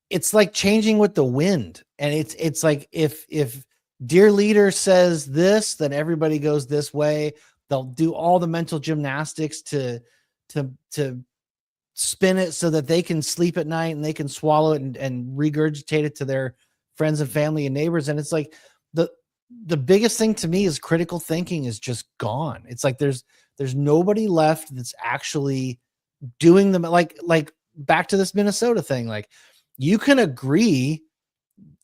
it's like changing with the wind. And it's like if dear leader says this, then everybody goes this way. They'll do all the mental gymnastics to spin it so that they can sleep at night and they can swallow it and regurgitate it to their friends and family and neighbors. And it's like the biggest thing to me is critical thinking is just gone. It's like there's There's nobody left that's actually doing them. Like back to this Minnesota thing. Like, you can agree.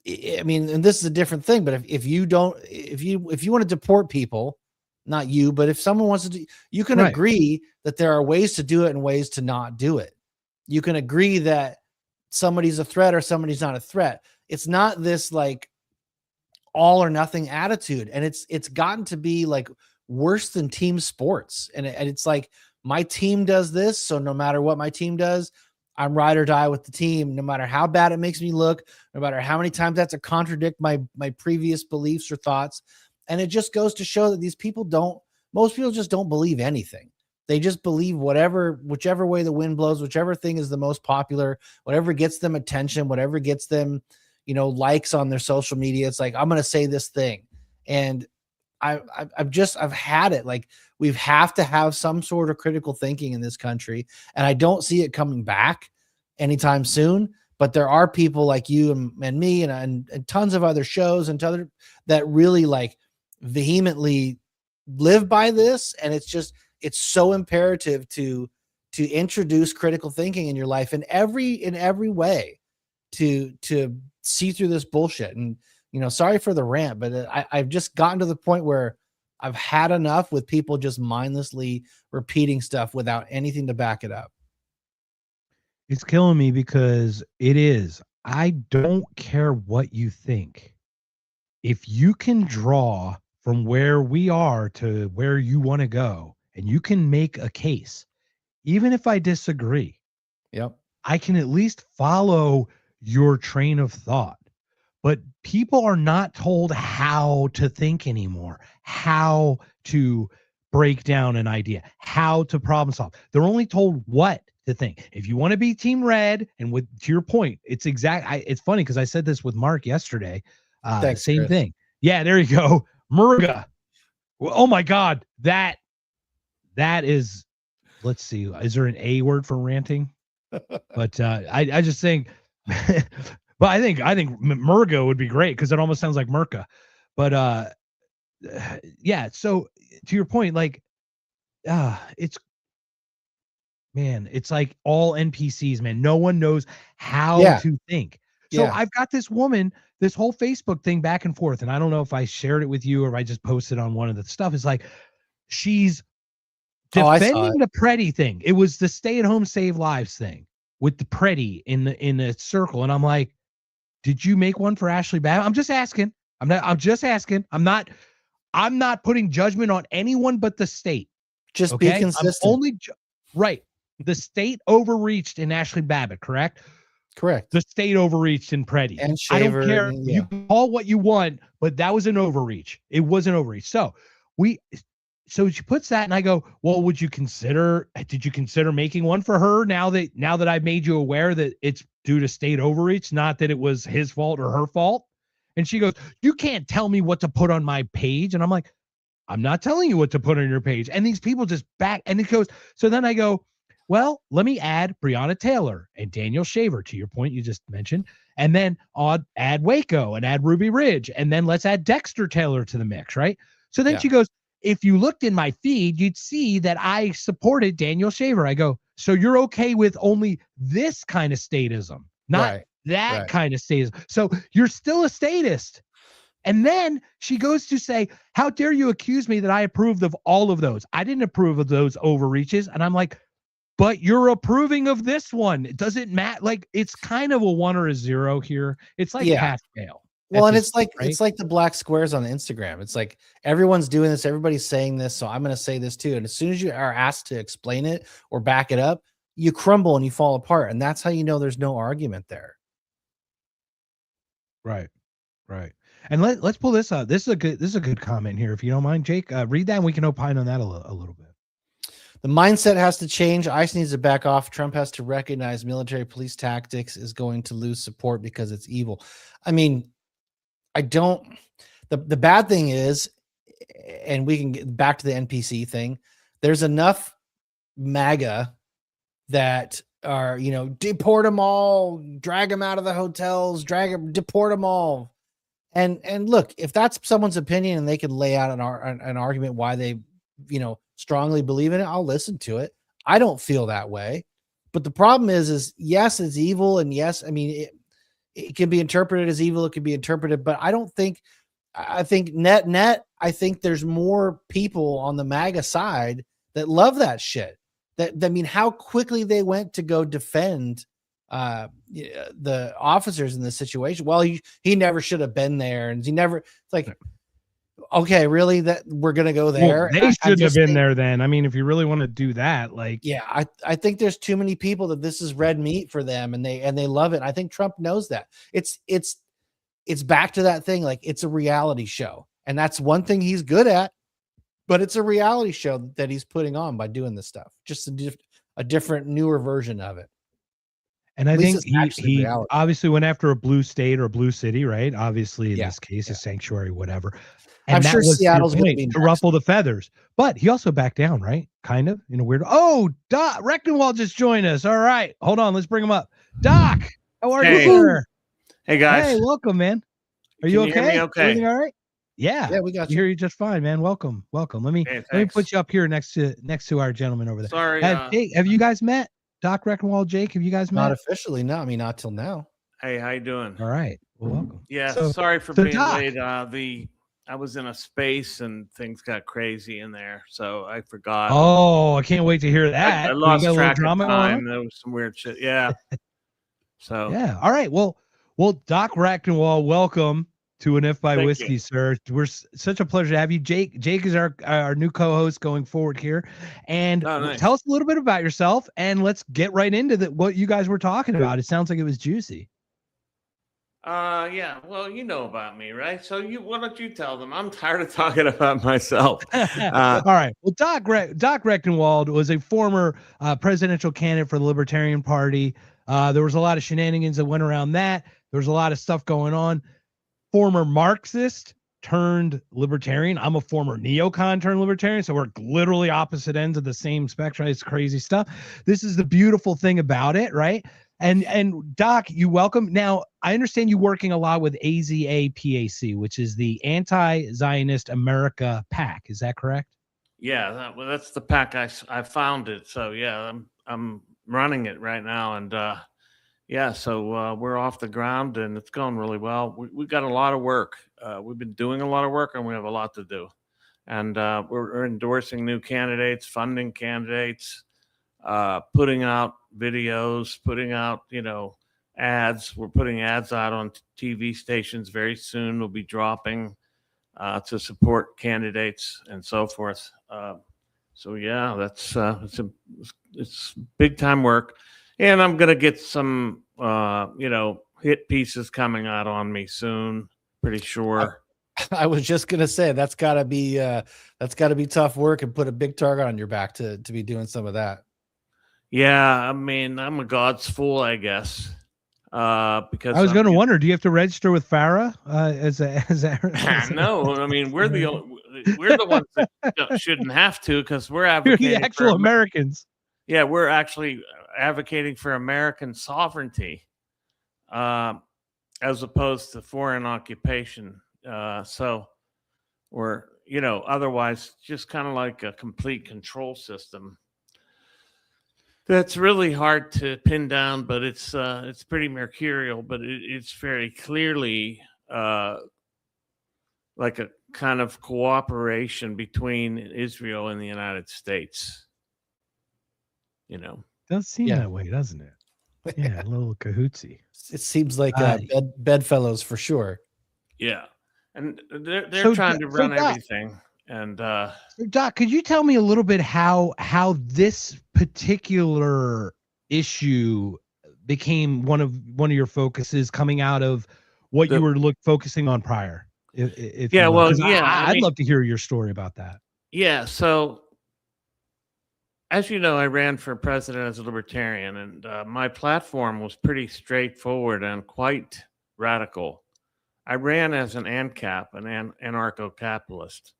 I mean, and this is a different thing, but if you want to deport people, not you, but if someone wants to do, you can Right. agree that there are ways to do it and ways to not do it. You can agree that somebody's a threat or somebody's not a threat. It's not this like all or nothing attitude. And it's gotten to be like worse than team sports. And it's like, my team does this, so no matter what my team does, I'm ride or die with the team, no matter how bad it makes me look, no matter how many times that's to contradict my previous beliefs or thoughts. And it just goes to show that most people just don't believe anything. They just believe whichever way the wind blows, whichever thing is the most popular, whatever gets them attention, whatever gets them, likes on their social media. It's like, I'm going to say this thing. And I've had it. Like, we have to have some sort of critical thinking in this country. And I don't see it coming back anytime soon, but there are people like you and me and tons of other shows and other that really like vehemently live by this. And it's so imperative to introduce critical thinking in your life in every way to see through this bullshit. And, sorry for the rant, but I've just gotten to the point where I've had enough with people just mindlessly repeating stuff without anything to back it up. It's killing me because I don't care what you think. If you can draw from where we are to where you want to go and you can make a case, even if I disagree, I can at least follow your train of thought. But people are not told how to think anymore, how to break down an idea, how to problem solve. They're only told what to think. If you want to be team red, and to your point, it's funny because I said this with Mark yesterday. Thanks, same Chris. thing. Yeah, there you go. Murga. Oh my God. That is, let's see. Is there an A word for ranting? But I just think, but I think Murga would be great because it almost sounds like Merca. But yeah. So to your point, like, it's like all NPCs, man. No one knows how to think. So I've got this woman, this whole Facebook thing back and forth, and I don't know if I shared it with you or if I just posted on one of the stuff. It's like she's defending the Preddy thing. It was the stay-at-home save lives thing with the Preddy in the circle, and I'm like, did you make one for Ashley Babbitt? I'm just asking. I'm just asking. I'm not putting judgment on anyone but the state. Just be consistent. Right. The state overreached in Ashley Babbitt, correct? Correct. The state overreached in Preddy. And I don't care. Yeah. You can call what you want, but that was an overreach. It was an overreach. So she puts that, and I go, well, did you consider making one for her now that I've made you aware that it's due to state overreach, not that it was his fault or her fault? And she goes, you can't tell me what to put on my page. And I'm like, I'm not telling you what to put on your page. And these people just back, and it goes, so then I go, well, let me add Breonna Taylor and Daniel Shaver, to your point you just mentioned, and then I'll add Waco and add Ruby Ridge, and then let's add Dexter Taylor to the mix, right? So then she goes, if you looked in my feed, you'd see that I supported Daniel Shaver. I go, so you're okay with only this kind of statism, not that kind of statism. So you're still a statist. And then she goes to say, how dare you accuse me that I approved of all of those? I didn't approve of those overreaches. And I'm like, but you're approving of this one. It doesn't matter. Like, it's kind of a 1 or a 0 here. It's like pass fail. Well, and it's like the black squares on Instagram. It's like everyone's doing this, everybody's saying this, so I'm going to say this too. And as soon as you are asked to explain it or back it up, you crumble and you fall apart. And that's how you know there's no argument there. Right. And let's pull this out. This is a good comment here, if you don't mind, Jake. Read that, and we can opine on that a little bit. The mindset has to change. ICE needs to back off. Trump has to recognize military police tactics is going to lose support because it's evil. I mean, the bad thing is, and we can get back to the NPC thing, there's enough MAGA that are, deport them all, drag them out of the hotels, deport them all. And look, if that's someone's opinion and they could lay out an argument why they, strongly believe in it, I'll listen to it. I don't feel that way. But the problem is yes, it's evil. And yes, I mean, it can be interpreted as evil. It can be interpreted, but I think net, I think there's more people on the MAGA side that love that shit. I mean, how quickly they went to go defend the officers in this situation. Well, he never should have been there, and it's like, okay, really, that we're gonna go there? Well, they shouldn't have been there then. I mean, if you really want to do that, like, yeah, I think there's too many people that this is red meat for them, and they love it. I think Trump knows that. It's back to that thing, like, it's a reality show, and that's one thing he's good at. But it's a reality show that he's putting on by doing this stuff, just a different, newer version of it. And I think he obviously went after a blue state or a blue city, right? Obviously, in this case, a sanctuary, whatever. And I'm sure Seattle's going to be to ruffle the feathers. But he also backed down, right? Kind of in a weird. Oh, Doc Rectenwald just joined us. All right, hold on, let's bring him up. Doc, how are you, sir? Hey guys. Hey, welcome, man. Are you okay? Hear me okay? Everything all right? Yeah, we got you. Hear you just fine, man. Welcome. Let me put you up here next to our gentleman over there. Sorry. Hey, have you guys met? Doc Rectenwald, Jake, have you guys met? Not officially, no. I mean, not till now. Hey, how you doing? All right. Well, welcome. Yeah, sorry for being late. I was in a space and things got crazy in there, so I forgot. Oh, I can't wait to hear that. I lost track of time. There was some weird shit. Yeah. So yeah. All right. Well, Doc Rectenwald, welcome to an If by Whiskey, sir. We're such a pleasure to have you. Jake is our new co-host going forward here. And tell us a little bit about yourself, and let's get right into what you guys were talking about. It sounds like it was juicy. Yeah, well, you know about me, right? So why don't you tell them? I'm tired of talking about myself. All right. Well, Doc Rectenwald was a former presidential candidate for the Libertarian Party. There was a lot of shenanigans that went around that. There was a lot of stuff going on. Former Marxist turned libertarian. I'm a former neocon turned libertarian, so we're literally opposite ends of the same spectrum. It's crazy stuff. This is the beautiful thing about it, right? And Doc, you welcome. Now, I understand you working a lot with AZAPAC, which is the Anti-Zionist America PAC. Is that correct? Yeah, that's the PAC I founded. So yeah, I'm running it right now, and yeah, so we're off the ground and it's going really well. We've got a lot of work. We've been doing a lot of work, and we have a lot to do. And we're endorsing new candidates, funding candidates, putting out videos, putting out, ads. We're putting ads out on TV stations very soon. We'll be dropping to support candidates and so forth. So yeah, it's big time work. And I'm going to get some, hit pieces coming out on me soon. Pretty sure. I was just going to say that's gotta be tough work and put a big target on your back to be doing some of that. Yeah. I mean, I'm a God's fool, I guess. Because I was going to wonder, do you have to register with FARA no, I mean, we're the ones that shouldn't have to, because we're advocating the actual Americans. Yeah, we're actually advocating for American sovereignty as opposed to foreign occupation. So we're, otherwise just kind of like a complete control system. That's really hard to pin down, but it's pretty mercurial, but it's very clearly like a kind of cooperation between Israel and the United States. Does seem that way, doesn't it? Yeah, a little cahootsy. It seems like bedfellows for sure. Yeah, and they're trying to run everything. And Doc, could you tell me a little bit how this particular issue became one of your focuses coming out of what you were focusing on prior? I'd love to hear your story about that. Yeah, so as you know, I ran for president as a libertarian, and my platform was pretty straightforward and quite radical. I ran as an ANCAP, an anarcho-capitalist.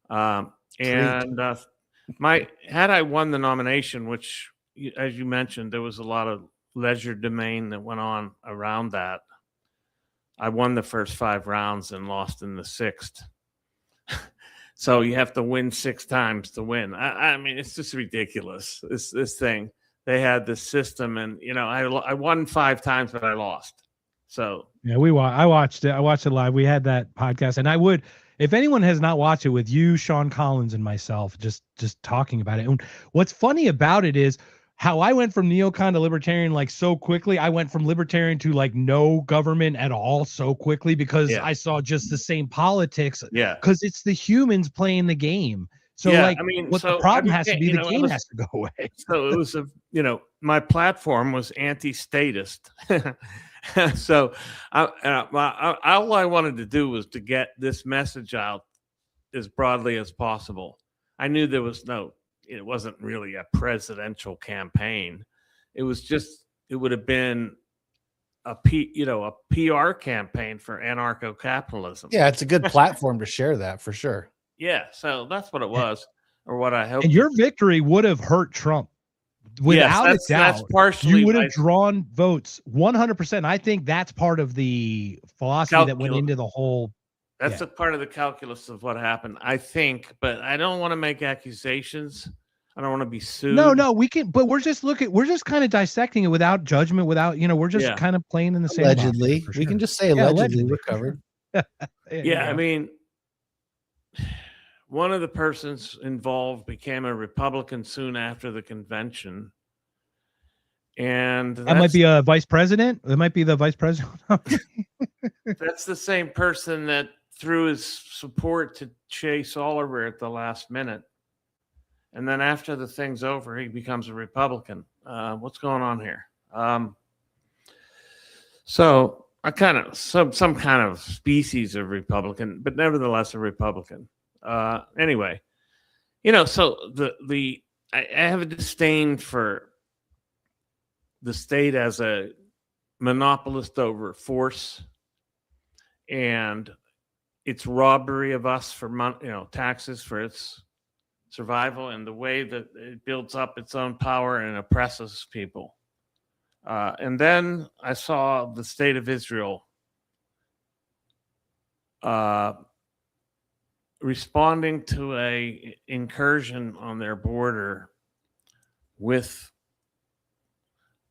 Had I won the nomination, which, as you mentioned, there was a lot of leisure domain that went on around that. I won the first 5 rounds and lost in the 6th. So you have to win 6 times to win. I mean, it's just ridiculous. This thing. They had this system, and I won 5 times, but I lost. So yeah, I watched it. I watched it live. We had that podcast, and I would, if anyone has not watched it with you, Sean Collins, and myself, just talking about it. And what's funny about it is how I went from neocon to libertarian like so quickly. I went from libertarian to like no government at all so quickly because I saw just the same politics. Yeah, because it's the humans playing the game. So I mean, the problem has to be the game has to go away. So it was my platform was anti-statist. So all I wanted to do was to get this message out as broadly as possible. I knew it wasn't really a presidential campaign. It was just, it would have been a PR campaign for anarcho-capitalism. Yeah, it's a good platform to share that for sure. Yeah, so that's what it was, or what I hoped. And your victory would have hurt Trump. Without a doubt, partially you would have drawn votes 100%. I think that's part of the philosophy that went into the whole. That's a part of the calculus of what happened, I think. But I don't want to make accusations. I don't want to be sued. No, we can. But we're just kind of dissecting it without judgment. Without we're just kind of playing in the same. Allegedly, sure. we can just say allegedly recovered. I mean, one of the persons involved became a Republican soon after the convention. And that might be a vice president. That might be the vice president. That's the same person that threw his support to Chase Oliver at the last minute. And then after the thing's over, he becomes a Republican. What's going on here? So I kind of some kind of species of Republican, but nevertheless a Republican. Anyway, so I have a disdain for the state as a monopolist over force and its robbery of us for taxes for its survival, and the way that it builds up its own power and oppresses people. And then I saw the state of Israel responding to a incursion on their border with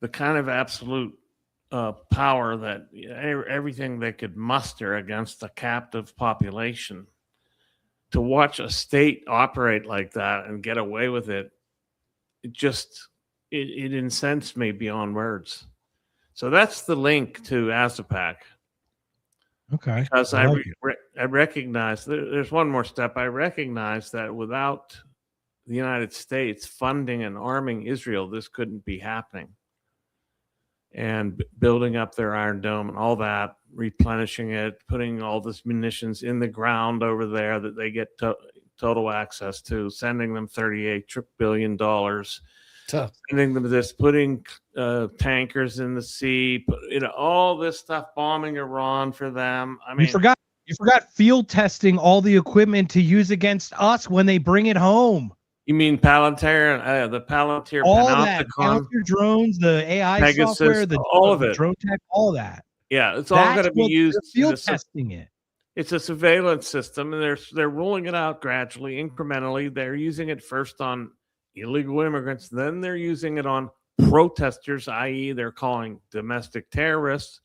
the kind of absolute power that everything they could muster against a captive population. To watch a state operate like that and get away with it, it incensed me beyond words. So that's the link to ASAPAC. Okay. Because I recognize there's one more step. I recognize that without the United States funding and arming Israel, this couldn't be happening. And building up their Iron Dome and all that, replenishing it, putting all this munitions in the ground over there that they get total access to, sending them $38 billion, sending them this, putting tankers in the sea, all this stuff, bombing Iran for them. I mean, you forgot field testing all the equipment to use against us when they bring it home. You mean Palantir, the Palantir, all that, Palantir drones, the AI Pegasus, software, all of it, drone tech, all that. Yeah, it's all going to be used. Field testing it. It's a surveillance system, and they're rolling it out gradually, incrementally. They're using it first on illegal immigrants, then they're using it on protesters, i.e., they're calling domestic terrorists,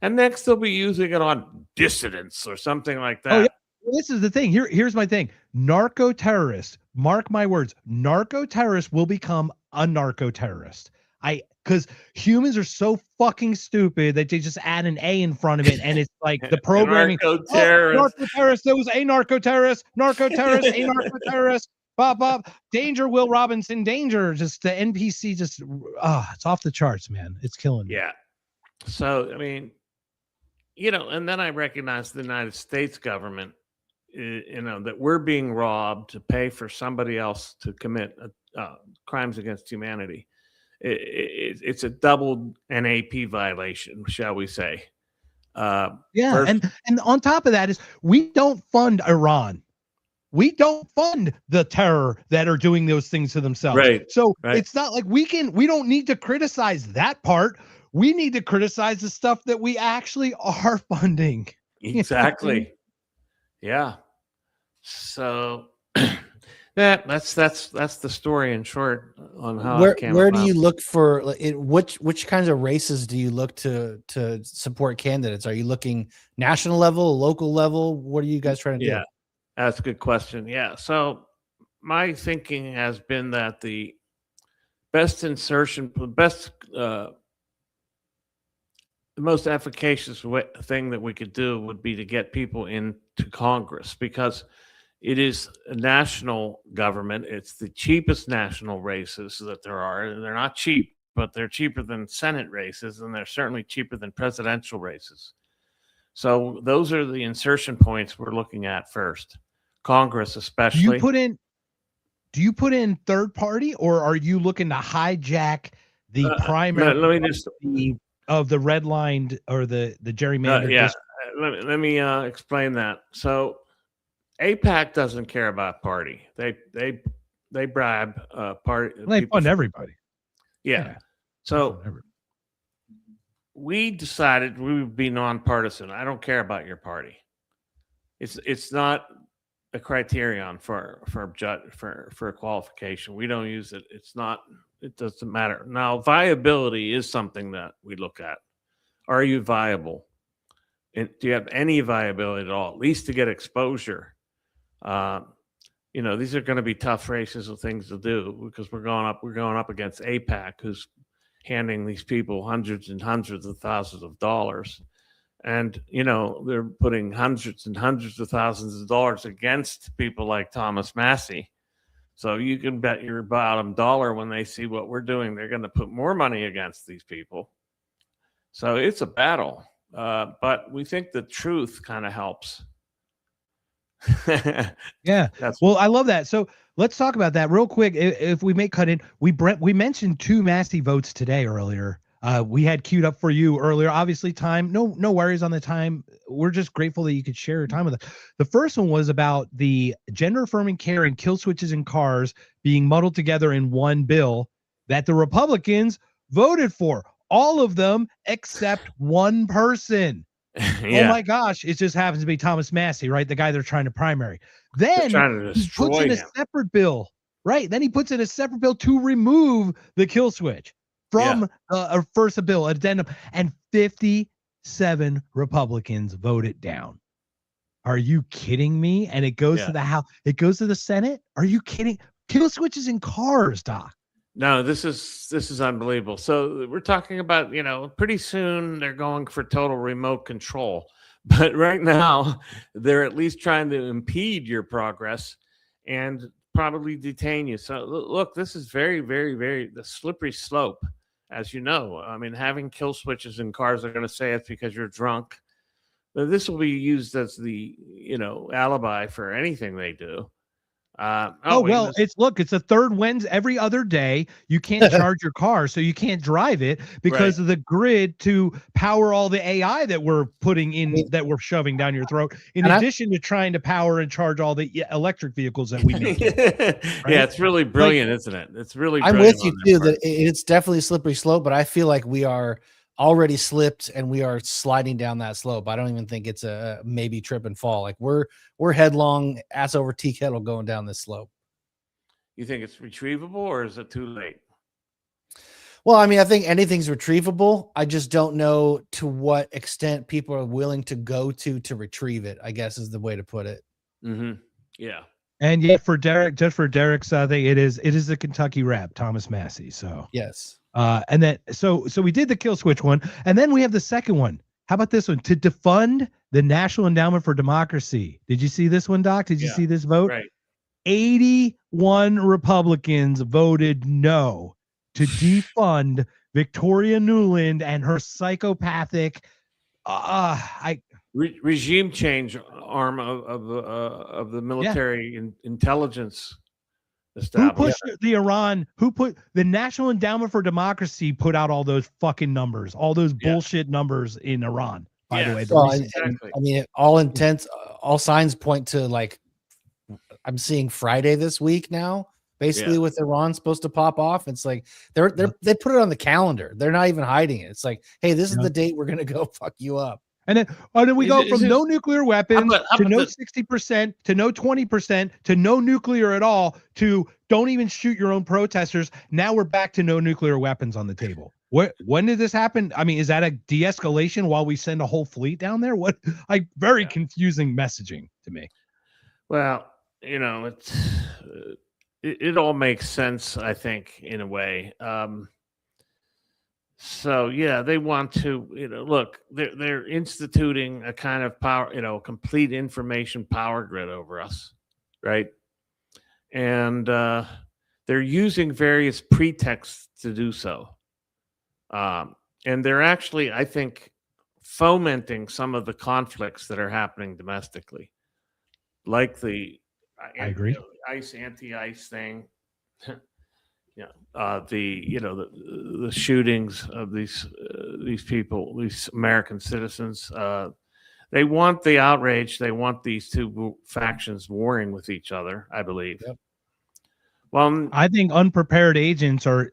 and next they'll be using it on dissidents or something like that. Oh, yeah. Well, this is the thing. Here's my thing. Narco terrorists, mark my words, narco terrorists will become a narco terrorist. Because humans are so fucking stupid that they just add an A in front of it, and it's like the programming. Narco terrorist. Narco terrorist. There was a narco terrorist. Narco terrorist. A narco terrorist. Bob. Danger. Will Robinson. Danger. Just the NPC. Just it's off the charts, man. It's killing me. Yeah. So I mean, and then I recognize the United States government. That we're being robbed to pay for somebody else to commit crimes against humanity. It's a double NAP violation, shall we say? And on top of that is we don't fund Iran. We don't fund the terror that are doing those things to themselves. Right. So it's not like we don't need to criticize that part. We need to criticize the stuff that we actually are funding. Exactly. Yeah. So that's the story in short on how Where it came where do about. you look for which kinds of races do you look to support candidates? Are you looking national level, local level? What are you guys trying to do? Yeah, that's a good question. Yeah. So my thinking has been that the best insertion, the most efficacious thing that we could do would be to get people into Congress, because it is a national government. It's the cheapest national races that there are. They're not cheap, but they're cheaper than Senate races, and they're certainly cheaper than presidential races. So those are the insertion points we're looking at first. Congress, Do especially. you put in third party, or are you looking to hijack the primary Let me just of the redlined or the gerrymandered yeah. district? Let me explain that. So AIPAC doesn't care about party. They bribe party. They fund everybody. Yeah. So we decided we would be nonpartisan. I don't care about your party. It's not a criterion for a qualification. We don't use it. It's not. It doesn't matter. Now, viability is something that we look at. Are you viable? And do you have any viability at all? At least to get exposure. These are going to be tough races of things to do, because we're going up against AIPAC, who's handing these people hundreds and hundreds of thousands of dollars. And, they're putting hundreds and hundreds of thousands of dollars against people like Thomas Massey. So you can bet your bottom dollar when they see what we're doing, they're going to put more money against these people. So it's a battle. But we think the truth kind of helps. Yeah. Well, I love that. So let's talk about that real quick. If we may cut in, we mentioned 2 Massey votes today earlier. We had queued up for you earlier. Obviously, time, no worries on the time. We're just grateful that you could share your time with us. The first one was about the gender affirming care and kill switches in cars being muddled together in one bill that the Republicans voted for. All of them except one person. Yeah. Oh my gosh, it just happens to be Thomas Massey, right? The guy they're trying to primary. Then he puts in a separate bill, right? Then he puts in a separate bill to remove the kill switch from a first bill addendum, and 57 Republicans voted down. Are you kidding me? And it goes to the House. It goes to the Senate. Are you kidding? Kill switches in cars, Doc. No, this is unbelievable. So we're talking about, pretty soon they're going for total remote control. But right now, they're at least trying to impede your progress and probably detain you. So look, this is very, very, very the slippery slope, as you know. I mean, having kill switches in cars, they're going to say it's because you're drunk. But this will be used as the, alibi for anything they do. It's a third Wednesday every other day. You can't charge your car, so you can't drive it because of the grid to power all the AI that we're putting in, that we're shoving down your throat, in addition to trying to power and charge all the electric vehicles that we make. Right? Yeah, it's really brilliant, isn't it? It's really I'm with you too, that it's definitely a slippery slope, but I feel like we are already slipped and we are sliding down that slope. I don't even think it's a maybe trip and fall. Like we're headlong, ass over tea kettle going down this slope. You think it's retrievable, or is it too late? Well, I mean, I think anything's retrievable. I just don't know to what extent people are willing to go to retrieve it, I guess is the way to put it. Mm-hmm. Yeah. And yet for Derek, just for Derek's thing, it is the Kentucky rep, Thomas Massey. So yes. And then so we did the kill switch one, and then we have the second one. How about this one? To defund the National Endowment for Democracy. Did you see this one, Doc? Did you see this vote? Right. 81 Republicans voted no to defund Victoria Nuland and her psychopathic regime change arm of the military intelligence. Who pushed who put the National Endowment for Democracy put out all those fucking numbers, all those bullshit numbers in Iran, by the way. Well, I mean, all signs point to, like, I'm seeing Friday this week now, basically with Iran supposed to pop off. It's like they put it on the calendar. They're not even hiding it. It's like, hey, this is the date we're going to go fuck you up. And then we Is go it- from is it- no nuclear weapons how to about no the- 60% to no 20% to no nuclear at all to don't even shoot your own protesters. Now we're back to no nuclear weapons on the table. When did this happen? I mean, is that a de-escalation while we send a whole fleet down there? What? Like very confusing messaging to me. Well, it all makes sense, I think, in a way. So yeah, they want to, look, they're instituting a kind of power, complete information power grid over us, right? And they're using various pretexts to do so. And they're actually, I think, fomenting some of the conflicts that are happening domestically, like the I agree. ICE anti-ICE thing. The shootings of these people, these American citizens. They want the outrage. They want these two factions warring with each other, I believe. Yep. Well, I think unprepared agents are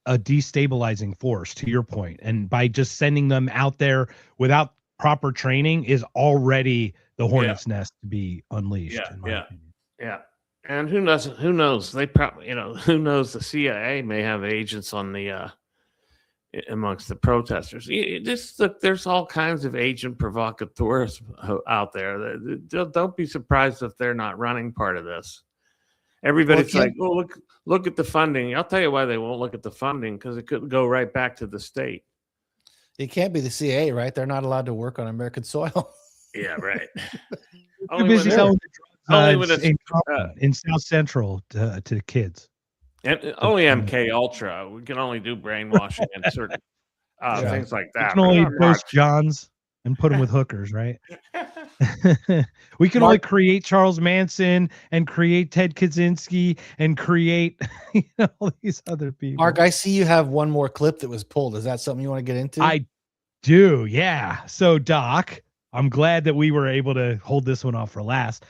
a destabilizing force, to your point, and by just sending them out there without proper training is already the hornet's nest to be unleashed. In my opinion. Yeah. And who knows? They probably, who knows? The CIA may have agents on the amongst the protesters. There's all kinds of agent provocateurs out there. Don't be surprised if they're not running part of this. Everybody's like, "Oh, look at the funding." I'll tell you why they won't look at the funding, because it could go right back to the state. It can't be the CIA, right? They're not allowed to work on American soil. Yeah, right. Too busy selling the drugs in South Central to kids. And only MK Ultra. We can only do brainwashing and certain things like that. We can only post Johns and put them with hookers, right? We can only create Charles Manson and create Ted Kaczynski and create all these other people. Mark, I see you have one more clip that was pulled. Is that something you want to get into? I do, yeah. So, Doc, I'm glad that we were able to hold this one off for last.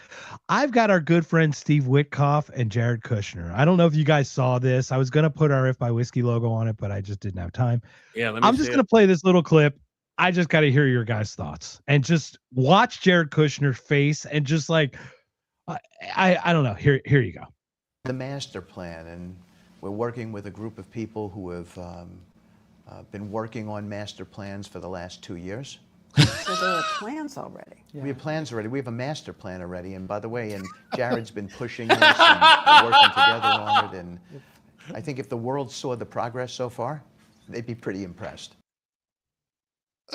I've got our good friends Steve Witkoff and Jared Kushner. I don't know if you guys saw this. I was going to put our If by Whiskey logo on it, but I just didn't have time. Yeah, I'm just going to play this little clip. I just got to hear your guys' thoughts and just watch Jared Kushner's face and just like, I don't know. Here you go. The master plan, and we're working with a group of people who have been working on master plans for the last 2 years. So there are plans already. We have plans already. We have a master plan already. And by the way, and Jared's been pushing this and working together on it. And I think if the world saw the progress so far, they'd be pretty impressed.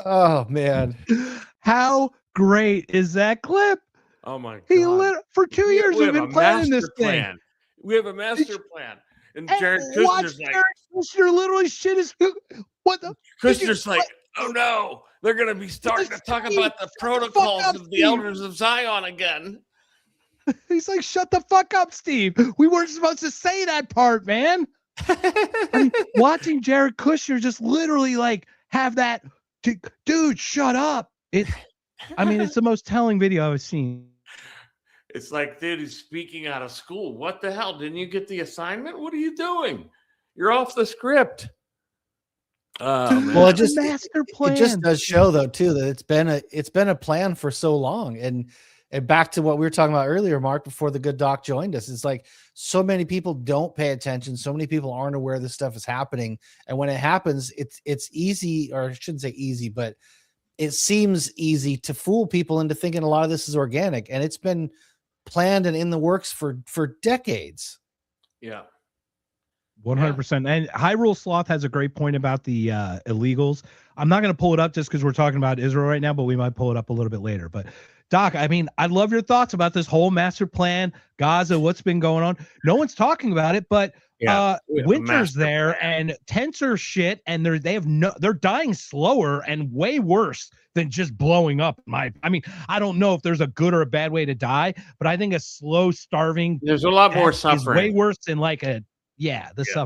Oh, man. How great is that clip? Oh, my God. For 2 years, we've been planning this thing. We have a master plan. And Jared Kushner's like, Jared Kushner literally shit his. What the? Kushner's like, oh no, they're going to be starting to talk about the protocols of the elders of Zion again. He's like, shut the fuck up, Steve. We weren't supposed to say that part, man. I mean, watching Jared Kushner just literally like have that, dude, shut up. It's the most telling video I've seen. It's like, dude, he's speaking out of school. What the hell? Didn't you get the assignment? What are you doing? You're off the script. Well, it just master plan. It just does show though too that it's been a plan for so long, and back to what we were talking about earlier, Mark, before the good doc joined us. It's like so many people don't pay attention. So many people aren't aware this stuff is happening, and when it happens, it's easy, or I shouldn't say easy, but it seems easy to fool people into thinking a lot of this is organic, and it's been planned and in the works for decades. Yeah. 100%. And Hyrule Sloth has a great point about the illegals. I'm not going to pull it up just because we're talking about Israel right now, but we might pull it up a little bit later. But Doc, I mean, I'd love your thoughts about this whole master plan, Gaza, what's been going on. No one's talking about it, but winter's there and tents are shit, and they're dying slower and way worse than just blowing up. I I don't know if there's a good or a bad way to die, but I think a slow starving, there's a lot more suffering. Is way worse than like suffering.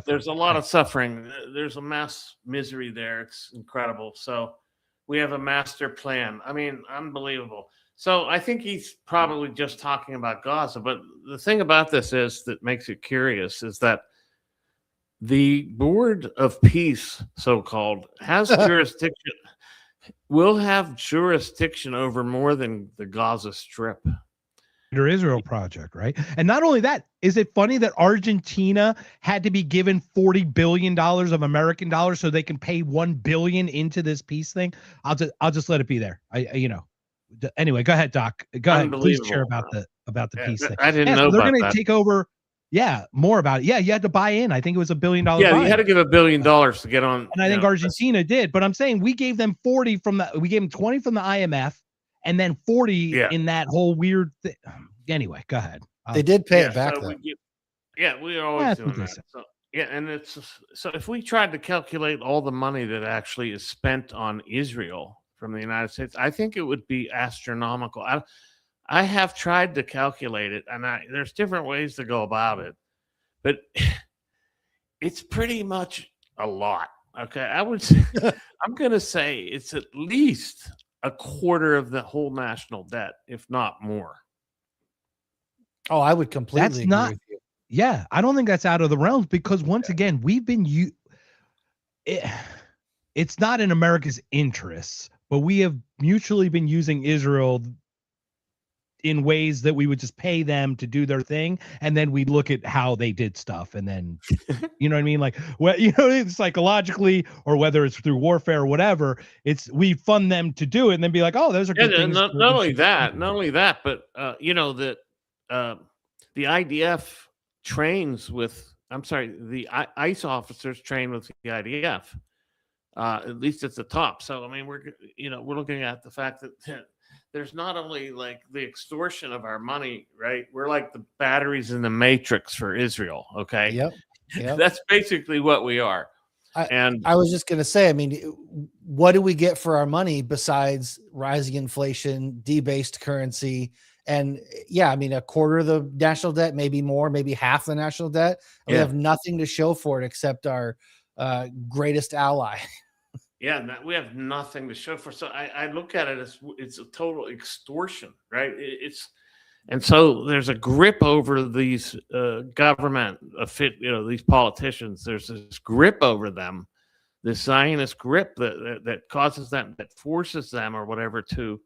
There's a lot of suffering. There's a mass misery there. It's incredible. So we have a master plan. I mean, unbelievable. So I think he's probably just talking about Gaza. But the thing about this is that makes it curious is that the Board of Peace, so-called, has jurisdiction. we'll have jurisdiction over more than the Gaza Strip. Israel project, right? And not only that, is it funny that Argentina had to be given $40 billion of American dollars so they can pay $1 billion into this peace thing? I'll just let it be there. Anyway, go ahead, Doc. Go ahead. Please share about the peace thing. I didn't know so they're about going that. to take over. Yeah, more about it. Yeah, you had to buy in. I think it was $1 billion. Yeah, you had to give $1 billion to get on. And I think Argentina did, but I'm saying we gave them 40 we gave them 20 from the IMF, and then 40 in that whole weird thing. Anyway, go ahead. They did pay it back, though. We're always doing that. So, and so if we tried to calculate all the money that actually is spent on Israel from the United States, I think it would be astronomical. I have tried to calculate it, and there's different ways to go about it, but it's pretty much a lot. Okay, I would say, I'm going to say it's at least a quarter of the whole national debt, if not more. Oh, I would completely agree with you. Yeah, I don't think that's out of the realms because once again, we've been it's not in America's interests, but we have mutually been using Israel in ways that we would just pay them to do their thing, and then we look at how they did stuff, and then you know what I mean, like it's psychologically, or whether it's through warfare or whatever, we fund them to do it, and then be like, oh, those are good things. Not only that, but the IDF trains with. I'm sorry, the ICE officers train with the IDF, at least at the top. So I mean, we're looking at the fact that. There's not only like the extortion of our money, right? We're like the batteries in the matrix for Israel. Okay. Yep. That's basically what we are. I was just going to say, I mean, what do we get for our money besides rising inflation, debased currency? And I mean, a quarter of the national debt, maybe more, maybe half the national debt. We have nothing to show for it except our greatest ally. Yeah, we have nothing to show for. So I look at it as it's a total extortion, right? And so there's a grip over these government, these politicians. There's this grip over them, this Zionist grip that causes them, that forces them or whatever to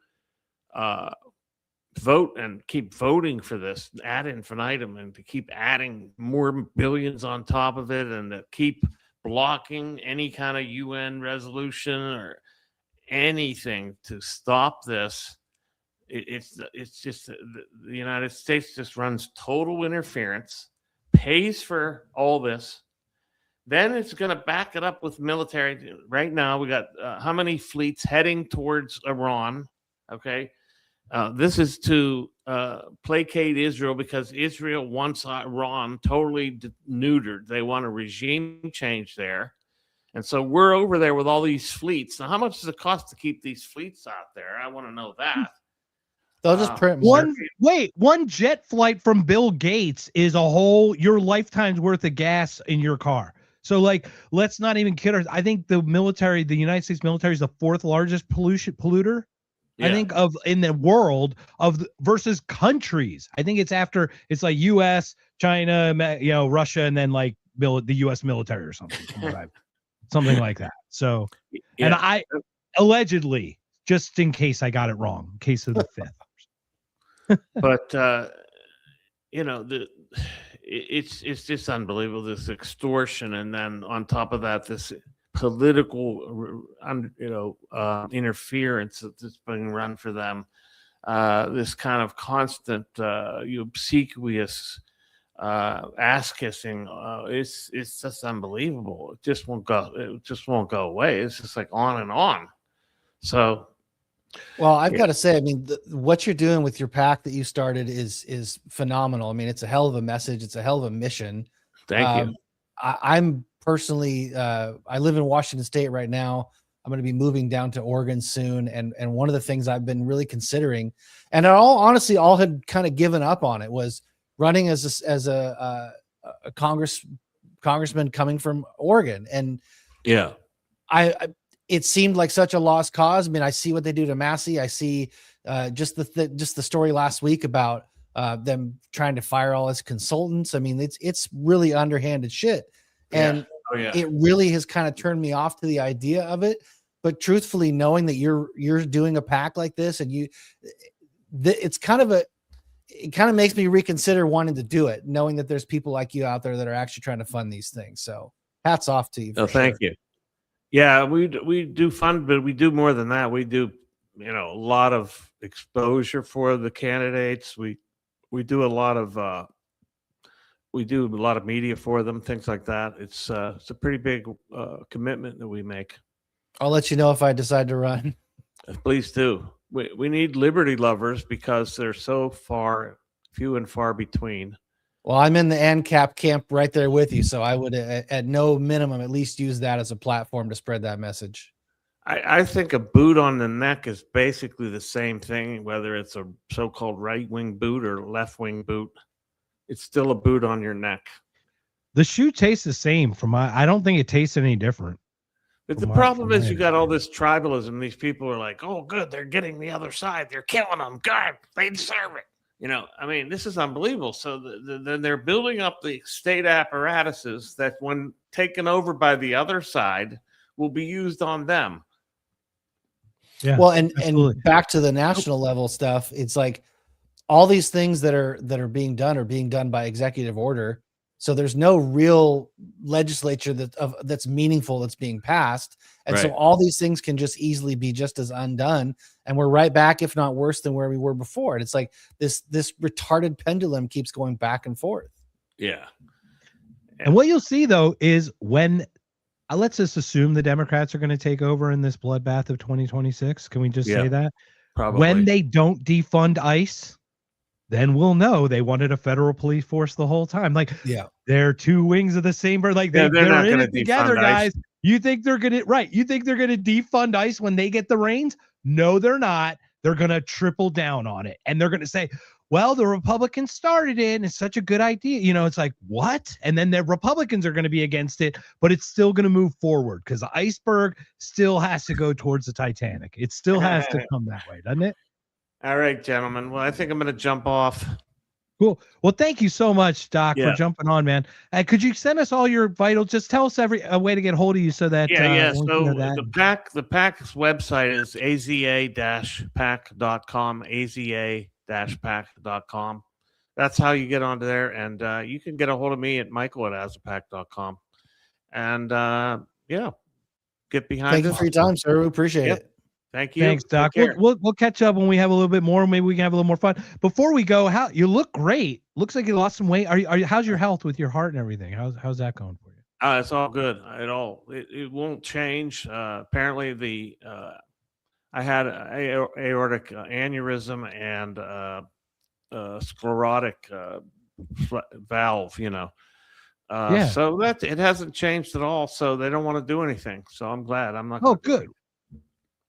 vote and keep voting for this ad infinitum, and to keep adding more billions on top of it, and to keep blocking any kind of UN resolution or anything to stop this. It's just the United States just runs total interference, pays for all this. Then it's going to back it up with military. Right now, we got how many fleets heading towards Iran? Okay. This is to placate Israel, because Israel wants Iran totally neutered. They want a regime change there. And so we're over there with all these fleets. Now, how much does it cost to keep these fleets out there? I want to know that. They'll just print one jet flight from Bill Gates is your lifetime's worth of gas in your car. So, like, let's not even kid ourselves. I think the United States military is the 4th largest polluter. I think in the world versus countries. I think it's like US, China, Russia, and then like the US military or something, something like that. So, and I allegedly, just in case I got it wrong, in case of the 5th. But it's just unbelievable, this extortion, and then on top of that, this political interference that's being run for them, this kind of constant obsequious ass kissing. It's just unbelievable. It just won't go away. It's just like on and on. So, well, I've got to say, I mean, what you're doing with your PAC that you started is phenomenal. I mean, it's a hell of a message. It's a hell of a mission. Thank you. I'm personally, I live in Washington State right now. I'm going to be moving down to Oregon soon. And one of the things I've been really considering, and all had kind of given up on it, was running as a congressman coming from Oregon. And it seemed like such a lost cause. I mean, I see what they do to Massey. I see just the story last week about them trying to fire all his consultants. I mean, it's really underhanded shit. And it really has kind of turned me off to the idea of it. but truthfully, knowing that you're doing a pack like this, and it kind of makes me reconsider wanting to do it, knowing that there's people like you out there that are actually trying to fund these things. So hats off to you. Thank you. Yeah, we do fund, but we do more than that. We do, a lot of exposure for the candidates. We do a lot of media for them, things like that. It's a pretty big commitment that we make. I'll let you know if I decide to run. Please do. We need liberty lovers because they're so few and far between. Well, I'm in the ANCAP camp right there with you, so I would, at no minimum, at least use that as a platform to spread that message. I think a boot on the neck is basically the same thing, whether it's a so-called right-wing boot or left-wing boot. It's still a boot on your neck. The shoe tastes the same. I don't think it tastes any different. But the problem is you got all this tribalism. These people are like, oh, good, they're getting the other side. They're killing them. God, they deserve it. This is unbelievable. So then they're building up the state apparatuses that, when taken over by the other side, will be used on them. Yeah, well, and back to the national level stuff, it's like all these things that are being done are being done by executive order. So there's no real legislature that's meaningful that's being passed. And so all these things can just easily be just as undone. And we're right back, if not worse than where we were before. And it's like this retarded pendulum keeps going back and forth. Yeah. And what you'll see, though, is when let's just assume the Democrats are going to take over in this bloodbath of 2026. Can we just say that? Probably. When they don't defund ICE, then we'll know they wanted a federal police force the whole time. Like, they're two wings of the same bird. Like, they're not in it together, guys. ICE. You think they're going to, you think they're going to defund ICE when they get the reins? No, they're not. They're going to triple down on it. And they're going to say, well, the Republicans started it and it's such a good idea. It's like, what? And then the Republicans are going to be against it, but it's still going to move forward because the iceberg still has to go towards the Titanic. It still has to come that way, doesn't it? All right, gentlemen. Well, I think I'm going to jump off. Cool. Well, thank you so much, Doc, for jumping on, man. Could you send us all your vitals? Just tell us a way to get hold of you so that So the PAC's website is aza-pac.com, aza-pac.com. That's how you get onto there, and you can get a hold of me at michael@azapac.com. And get behind. Thank you for your time, sir. We appreciate it. Thank you. Thanks, Doc. We'll catch up when we have a little bit more. Maybe we can have a little more fun. Before we go, you look great. Looks like you lost some weight. Are you? How's your health with your heart and everything? How's that going for you? It's all good. It won't change. Apparently, I had aortic aneurysm and sclerotic valve. So that it hasn't changed at all. So they don't want to do anything. So I'm glad. I'm not. Oh, good.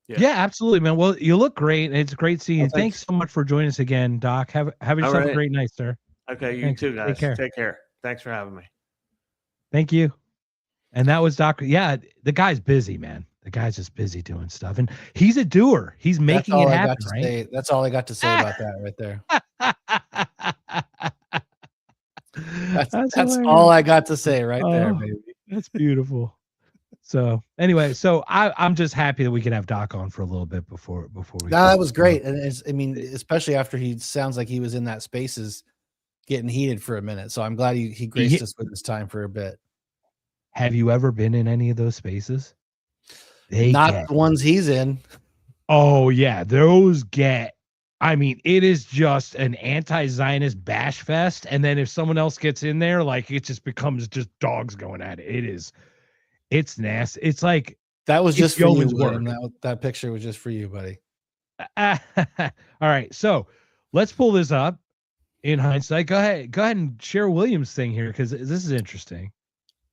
Yeah, absolutely, man. Well, you look great. It's great seeing you. Thanks so much for joining us again, Doc. Have yourself a great night, sir. Okay, you too, guys. Take care. Thanks for having me. Thank you. And that was Doc. Yeah, the guy's busy, man. The guy's just busy doing stuff, and he's a doer. He's making it happen, right? That's all I got to say about that right there. That's all I got to say right there, baby. That's beautiful. So anyway, I'm just happy that we can have Doc on for a little bit before we. No, that was great, and especially after he sounds like he was in that spaces, getting heated for a minute. So I'm glad he graced us with his time for a bit. Have you ever been in any of those spaces? Not the ones he's in. Oh yeah, those get. I mean, it is just an anti-Zionist bash fest, and then if someone else gets in there, like it just becomes just dogs going at it. It is. It's nasty. It's like that was just for you, William. That picture was just for you, buddy. All right, so let's pull this up. In hindsight, go ahead and share William's thing here because this is interesting.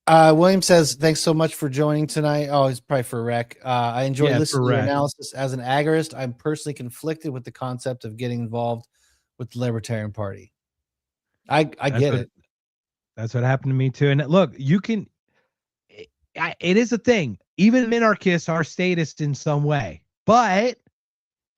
William says, "Thanks so much for joining tonight." Oh, it's probably for Rec. I enjoy listening to your analysis. As an agorist, I'm personally conflicted with the concept of getting involved with the Libertarian Party. I get it. That's what happened to me too. And look, you can. It is a thing. Even minarchists are statist in some way, but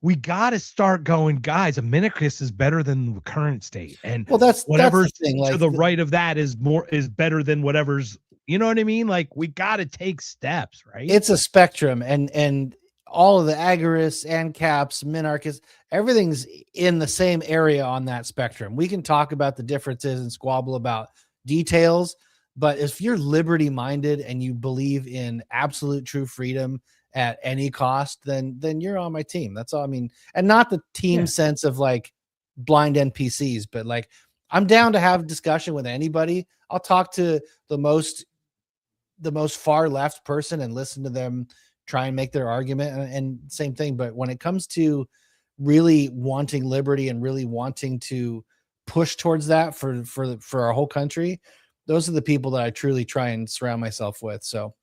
we got to start going, guys. A minarchist is better than the current state, and that's whatever's the thing. to the right of that is better than whatever's You know what I mean? Like, we got to take steps, right? It's a spectrum, and all of the agorists, ANCAPs, minarchists, everything's in the same area on that spectrum. We can talk about the differences and squabble about details, but if you're liberty minded and you believe in absolute true freedom at any cost, then you're on my team. That's all. I mean, and not the team sense of like blind NPCs, but like, I'm down to have discussion with anybody. I'll talk to the most far left person and listen to them try and make their argument, and same thing. But when it comes to really wanting liberty and really wanting to push towards that for our whole country, those are the people that I truly try and surround myself with. So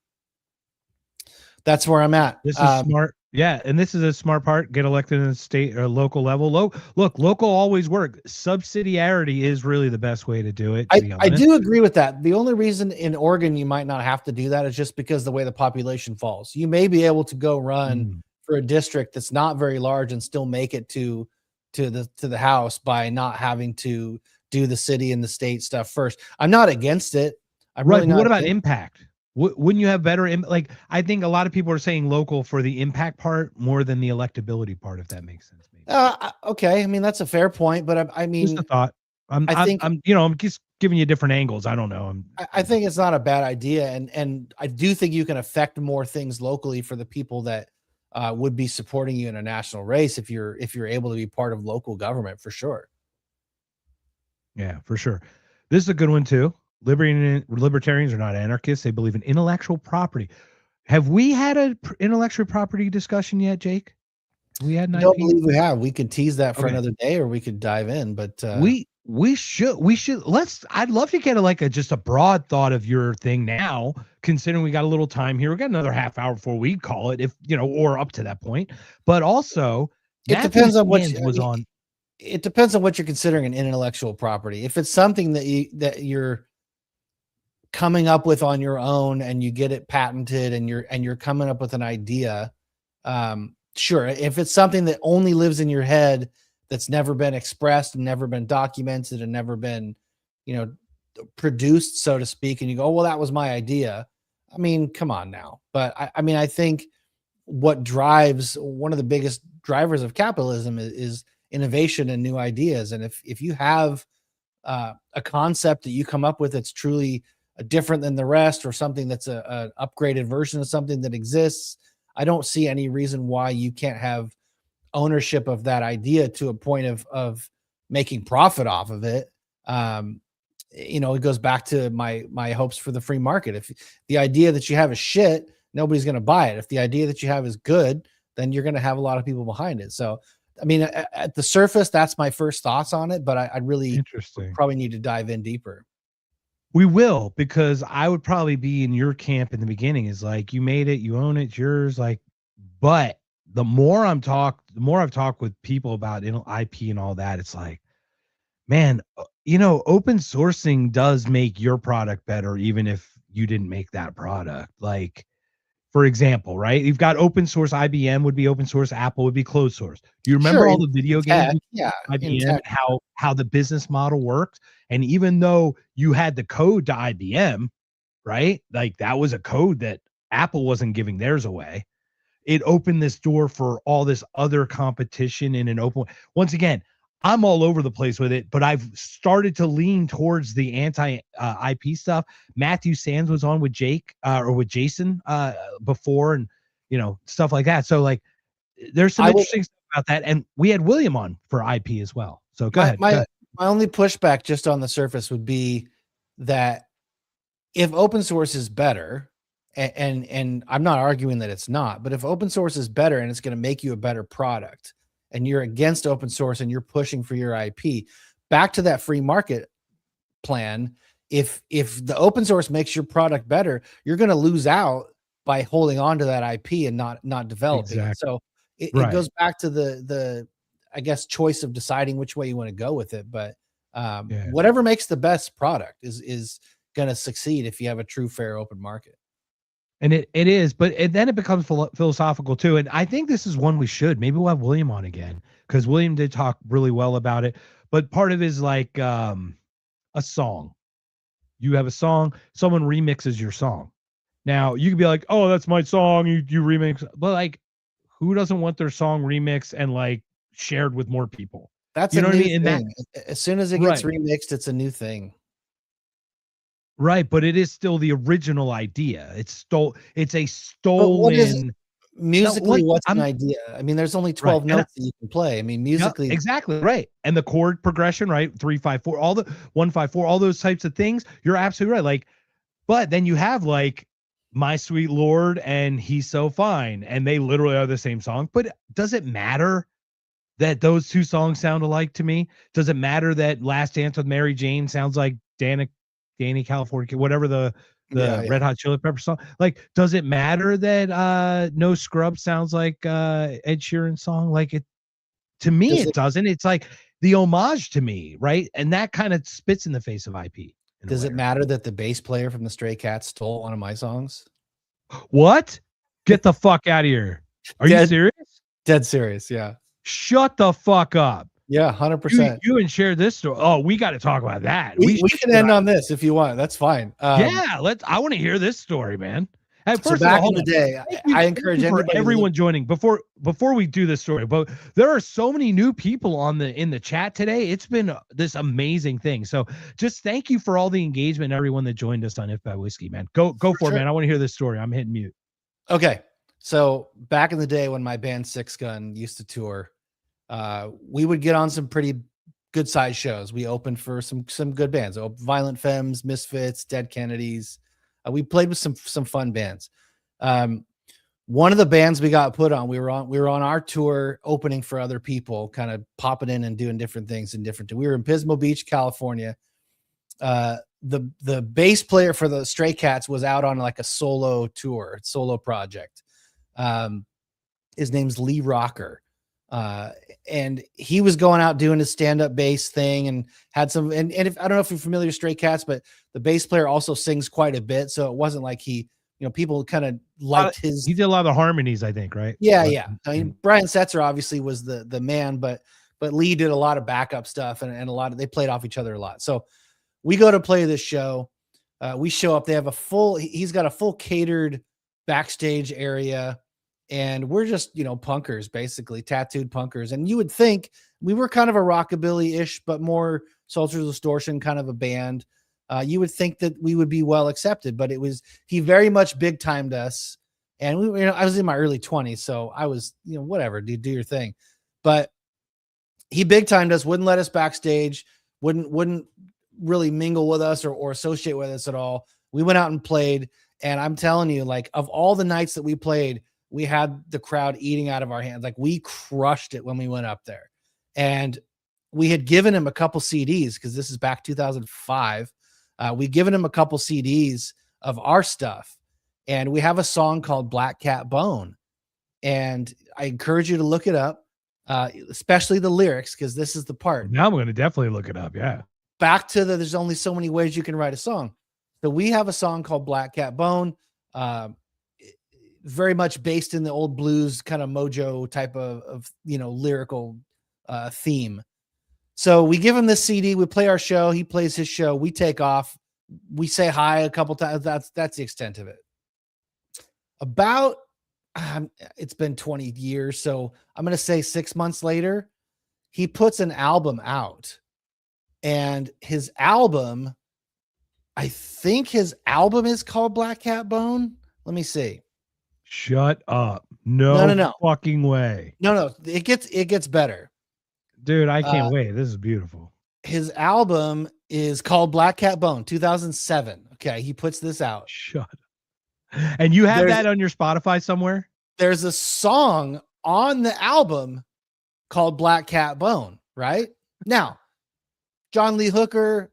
that's where I'm at. This is smart. Yeah, and this is a smart part. Get elected in the state or local level. Look, local always work. Subsidiarity is really the best way to do it. I do agree with that. The only reason in Oregon you might not have to do that is just because the way the population falls. You may be able to go run for a district that's not very large and still make it to the House by not having to do the city and the state stuff first. I'm not against it. I'm right. Really not what about impact? Wouldn't you have better like, I think a lot of people are saying local for the impact part more than the electability part, if that makes sense. Okay. I mean, that's a fair point, but I mean, just a thought. I'm just giving you different angles. I don't know. I think it's not a bad idea, and I do think you can affect more things locally for the people that would be supporting you in a national race if you're able to be part of local government, for sure. Yeah, for sure. This is a good one too. Libertarians are not anarchists. They believe in intellectual property. Have we had an intellectual property discussion yet, Jake? We had. I don't believe we have. We could tease that for another day, or we could dive in. But we should. I'd love to get just a broad thought of your thing now, considering we got a little time here. We got another half hour before we call it, if or up to that point. But also, it depends on what It depends on what you're considering an intellectual property. If it's something that you're coming up with on your own and you get it patented and you're coming up with an idea, sure. If it's something that only lives in your head, that's never been expressed and never been documented and never been produced, so to speak, and you go, well, that was my idea. I mean, come on now. But I think what drives, one of the biggest drivers of capitalism is innovation and new ideas. And if you have a concept that you come up with that's truly different than the rest, or something that's a upgraded version of something that exists, I don't see any reason why you can't have ownership of that idea to a point of making profit off of it. It goes back to my hopes for the free market. If the idea that you have is shit, nobody's going to buy it. If the idea that you have is good, then you're going to have a lot of people behind it. So, I mean, at the surface, that's my first thoughts on it, but I really probably need to dive in deeper. We will, because I would probably be in your camp in the beginning, is like, you made it, you own it, it's yours. Like, but the more I've talked with people about IP and all that, it's like, man, open sourcing does make your product better, even if you didn't make that product. Like, for example, right? You've got open source. IBM would be open source. Apple would be closed source. Do you remember all the video games? IBM, how the business model worked? And even though you had the code to IBM, right? Like, that was a code that Apple wasn't giving theirs away. It opened this door for all this other competition in an open. Once again, I'm all over the place with it, but I've started to lean towards the anti-IP stuff. Matthew Sands was on with Jake or with Jason before, and stuff like that. So like, there's some interesting stuff about that, and we had William on for IP as well. So go ahead. My only pushback just on the surface would be that if open source is better, and I'm not arguing that it's not, but if open source is better and it's going to make you a better product, and you're against open source and you're pushing for your IP, back to that free market plan. If the open source makes your product better, you're going to lose out by holding on to that IP and not developing it. So it goes back to the I guess choice of deciding which way you want to go with it. But whatever makes the best product is going to succeed if you have a true, fair, open market. And it is, but then it becomes philosophical too. And I think this is one we should. Maybe we'll have William on again, because William did talk really well about it. But part of it is like a song. You have a song, someone remixes your song. Now you could be like, oh, that's my song. You remix, but like, who doesn't want their song remixed and like shared with more people? That's You a know what I new mean? And that, thing. As soon as it gets right. remixed, it's a new thing. Right, but it is still the original idea. It's a But what is stolen musically? like, What's an idea? I mean, there's only 12 and notes that you can play. I mean, yep, musically, exactly right. And the chord progression, right? 3-5-4, all the 1-5-4, all those types of things. You're absolutely right. Like, but then you have like My Sweet Lord and He's So Fine, and they literally are the same song. But does it matter that those two songs sound alike to me? Does it matter that Last Dance with Mary Jane sounds like Danny California, whatever the Red Hot Chili Pepper song? Like, does it matter that No Scrub sounds like Ed Sheeran's song? Like, it to me, it doesn't. It's like the homage to me, right? And that kind of spits in the face of IP. Does it matter that the bass player from the Stray Cats stole one of my songs? What? Get the fuck out of here. Are you serious? Dead serious, yeah. Shut the fuck up. Yeah, 100%. You and share this story. Oh, we got to talk about that. We can end on this if you want. That's fine. Yeah, I want to hear this story, man. And So first back of all, in the day, I encourage everyone joining before we do this story. But there are so many new people in the chat today. It's been this amazing thing. So just thank you for all the engagement, everyone that joined us on If Bad Whiskey, man. Go for it, man. I want to hear this story. I'm hitting mute. Okay, so back in the day when my band Six Gun used to tour, we would get on some pretty good size shows. We opened for some good bands: Violent Femmes, Misfits, Dead Kennedys. We played with some fun bands. One of the bands we got put on, we were on our tour opening for other people, kind of popping in and doing different things we were in Pismo Beach, California. The bass player for the Stray Cats was out on like a solo project. His name's Lee Rocker. And he was going out doing his stand-up bass thing and had some, and if I don't know if you're familiar with Stray Cats, but the bass player also sings quite a bit. So it wasn't like people kind of liked his. He did a lot of the harmonies, I think, right? Yeah. I mean, Brian Setzer obviously was the man, but Lee did a lot of backup stuff and they played off each other a lot. So we go to play this show. We show up, he's got a full catered backstage area. And we're just, punkers, basically tattooed punkers. And you would think we were kind of a rockabilly-ish, but more Soulful Distortion kind of a band. You would think that we would be well accepted, but he very much big timed us. And I was in my early 20s, so I was, whatever, do your thing. But he big timed us, wouldn't let us backstage, wouldn't really mingle with us or associate with us at all. We went out and played, and I'm telling you, like, of all the nights that we played, we had the crowd eating out of our hands. Like, we crushed it when we went up there. And we had given him a couple CDs because this is back 2005. We'd given him a couple CDs of our stuff. And we have a song called Black Cat Bone. And I encourage you to look it up, especially the lyrics, because this is the part. Now I'm going to definitely look it up. Yeah. Back to there's only so many ways you can write a song. So we have a song called Black Cat Bone. Very much based in the old blues kind of mojo type of lyrical theme. So we give him this CD, we play our show, he plays his show, we take off, we say hi a couple times. That's the extent of it. About it's been 20 years, so I'm going to say 6 months later, he puts an album out. And his album, I think his album is called Black Cat Bone. Let me see. Shut up. No fucking way. No. It gets better. Dude, I can't wait. This is beautiful. His album is called Black Cat Bone, 2007. Okay, he puts this out. Shut up. And you have that on your Spotify somewhere? There's a song on the album called Black Cat Bone, right? Now, John Lee Hooker,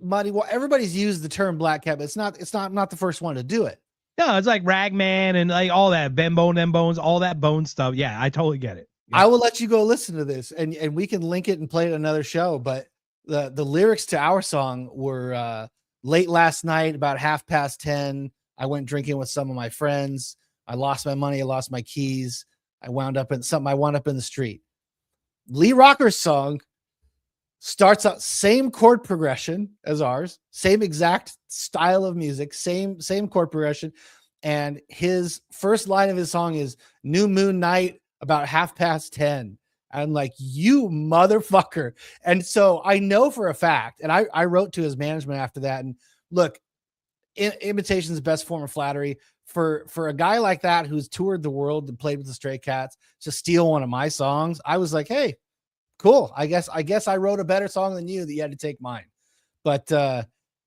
Muddy, everybody's used the term Black Cat, but it's not the first one to do it. No, it's like Ragman and like all that Ben Bone, them bones, all that bone stuff. Yeah, I totally get it. Yeah. I will let you go listen to this and we can link it and play it in another show. But the lyrics to our song were late last night, about 10:30. I went drinking with some of my friends. I lost my money. I lost my keys. I wound up in the street. Lee Rocker's song starts out same chord progression as ours, same exact style of music, same chord progression. And his first line of his song is "New Moon Night, about 10:30." I'm like, you motherfucker. And so I know for a fact, and I wrote to his management after that. And look, imitation is the best form of flattery. For a guy like that who's toured the world and played with the Stray Cats to steal one of my songs, I was like, hey, cool. I guess I wrote a better song than you that you had to take mine. But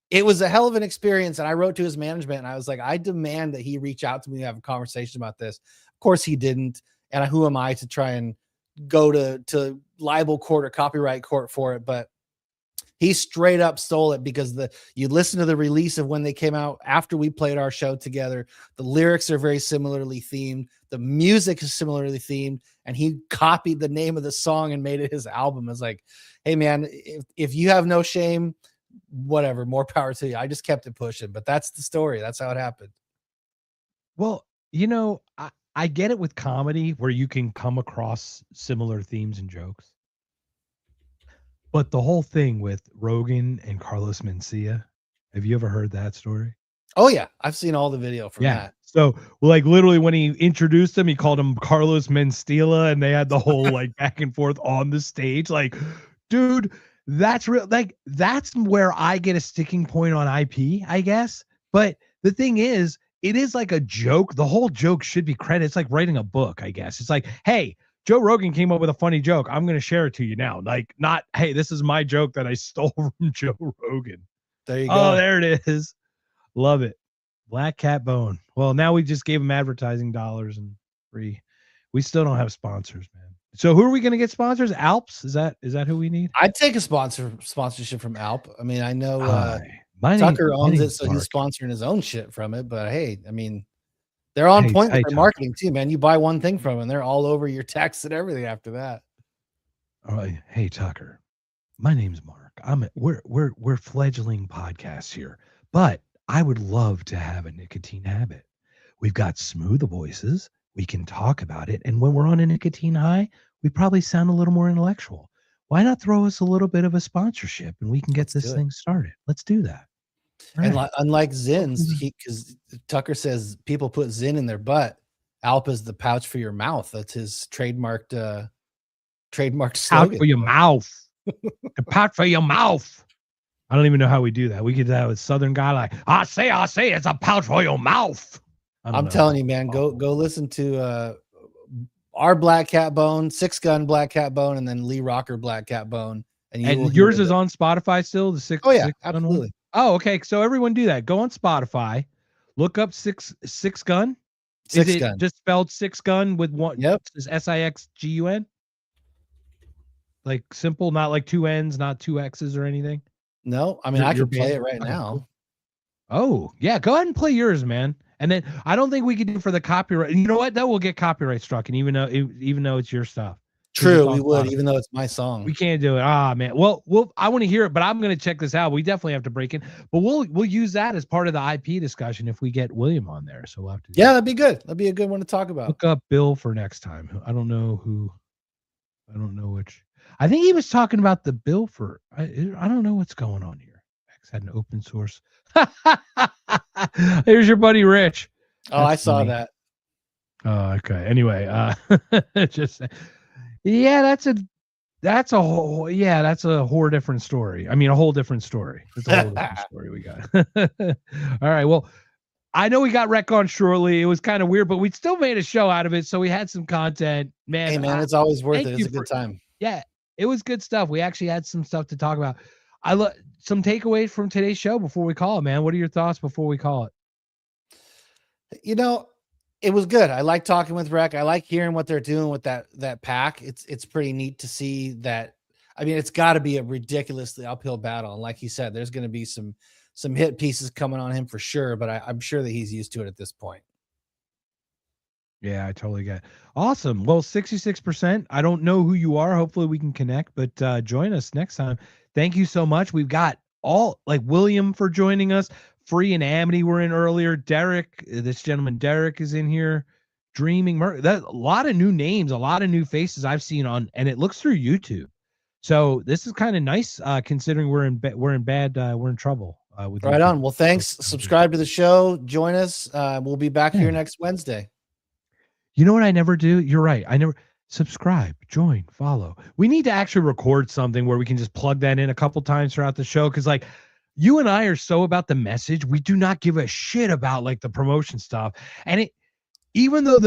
it was a hell of an experience. And I wrote to his management and I was like, I demand that he reach out to me and have a conversation about this. Of course he didn't. And who am I to try and go to libel court or copyright court for it? But he straight up stole it, because you listen to the release of when they came out after we played our show together. The lyrics are very similarly themed. The music is similarly themed, and he copied the name of the song and made it his album. It's like, hey man, if you have no shame, whatever, more power to you. I just kept it pushing, but that's the story. That's how it happened. Well, I get it with comedy where you can come across similar themes and jokes. But the whole thing with Rogan and Carlos Mencia, have you ever heard that story? Oh yeah, I've seen all the video from that. So like literally when he introduced him, he called him Carlos Mencia, and they had the whole like back and forth on the stage. Like, dude, that's real. Like, that's where I get a sticking point on IP, I guess. But the thing is, it is like a joke. The whole joke should be credit. It's like writing a book, I guess. It's like, hey, Joe Rogan came up with a funny joke. I'm going to share it to you now. Like, not, hey, this is my joke that I stole from Joe Rogan. There you go. Oh, there it is. Love it. Black Cat Bone. Well, now we just gave him advertising dollars and free. We still don't have sponsors, man. So who are we going to get sponsors? Alps? Is that who we need? I'd take a sponsorship from Alp. I mean, I know Tucker owns it, so he's sponsoring his own shit from it. But hey, I mean, they're on point with their marketing too, man. You buy one thing from them, and they're all over your text and everything after that. All right. Hey, Tucker. My name's Mark. We're fledgling podcasts here, but I would love to have a nicotine habit. We've got smooth voices. We can talk about it. And when we're on a nicotine high, we probably sound a little more intellectual. Why not throw us a little bit of a sponsorship and we can get this thing started? Let's do that. And unlike Zins, because Tucker says people put Zin in their butt, Alp is the pouch for your mouth. That's his trademarked slogan. Pouch for your mouth. A pouch for your mouth. I don't even know how we do that. We could have a Southern guy like, I say, it's a pouch for your mouth. I'm telling you, man, go listen to our Black Cat Bone, Six Gun Black Cat Bone, and then Lee Rocker Black Cat Bone. And yours is on Spotify still? The six? Oh yeah, six absolutely. Oh, okay. So everyone do that. Go on Spotify, look up Six Gun. Six is it Gun. Just spelled Six Gun with one? Yep. Is SIXGUN? Like simple, not like two N's, not two X's or anything. No, I mean I can play it right now. Oh yeah, go ahead and play yours, man. And then I don't think we could do for the copyright. You know what? That will get copyright struck, and even though it's your stuff. True, we would, even though it's my song. We can't do it. Ah, man. Well, I want to hear it, but I'm going to check this out. We definitely have to break in, but we'll use that as part of the IP discussion if we get William on there. So we'll have to. Yeah, that'd be good. That'd be a good one to talk about. Look up Bill for next time. I don't know which. I think he was talking about the bill for. I don't know what's going on here. X had an open source. There's your buddy Rich. Oh, I saw that. Oh, okay. Anyway, just yeah, that's a whole different story. I mean, a whole different story. It's a whole different story we got. All right. Well, I know we got Rec on shortly. It was kind of weird, but we still made a show out of it, so we had some content. Man, hey man, it's always worth it. It's a good time. Yeah, it was good stuff. We actually had some stuff to talk about. Some takeaways from today's show before we call it, man. What are your thoughts before we call it? You know, it was good. I like talking with Rec. I like hearing what they're doing with that pack. It's pretty neat to see that. I mean, it's got to be a ridiculously uphill battle. And like he said, there's going to be some hit pieces coming on him for sure, but I'm sure that he's used to it at this point. Yeah, I totally get it. Awesome. Well, 66%. I don't know who you are. Hopefully we can connect, but join us next time. Thank you so much. We've got William for joining us. Free and Amity were in earlier. Derek, this gentleman Derek is in here. Dreaming. That a lot of new names, a lot of new faces I've seen on, and it looks through YouTube. So this is kind of nice, considering we're in trouble. With Right YouTube. on. Well, thanks. Subscribe to the show. Join us. We'll be back here next Wednesday. You know what I never do? You're right. I never subscribe, join, follow. We need to actually record something where we can just plug that in a couple times throughout the show. Cause like you and I are so about the message. We do not give a shit about like the promotion stuff. And it, even though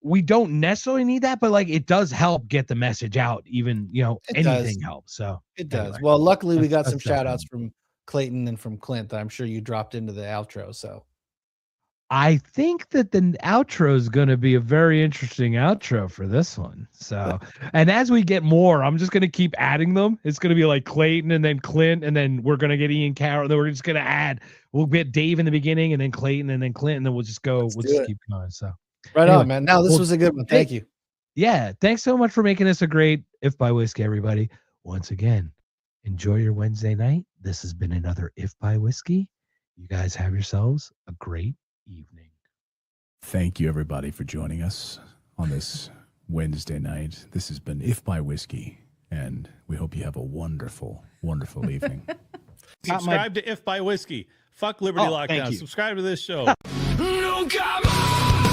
we don't necessarily need that, but like it does help get the message out. Even, anything helps. So it does. Anyway, Well, luckily we got that's some shout outs definitely- from Clayton and from Clint that I'm sure you dropped into the outro. So I think that the outro is going to be a very interesting outro for this one. So, and as we get more, I'm just going to keep adding them. It's going to be like Clayton and then Clint, and then we're going to get Ian Carroll. Then we're just going to add, we'll get Dave in the beginning and then Clayton and then Clint, and then we'll just go, keep going. So right anyway, on, man. Now this was a good one. Thank you. Yeah. Thanks so much for making this a great If by Whiskey, everybody. Once again, enjoy your Wednesday night. This has been another If by Whiskey. You guys have yourselves a great evening. Thank you, everybody, for joining us on this Wednesday night. This has been If by Whiskey, and we hope you have a wonderful, wonderful evening. Subscribe to If by Whiskey. Fuck Liberty Lockdown. Subscribe to this show. No, come on!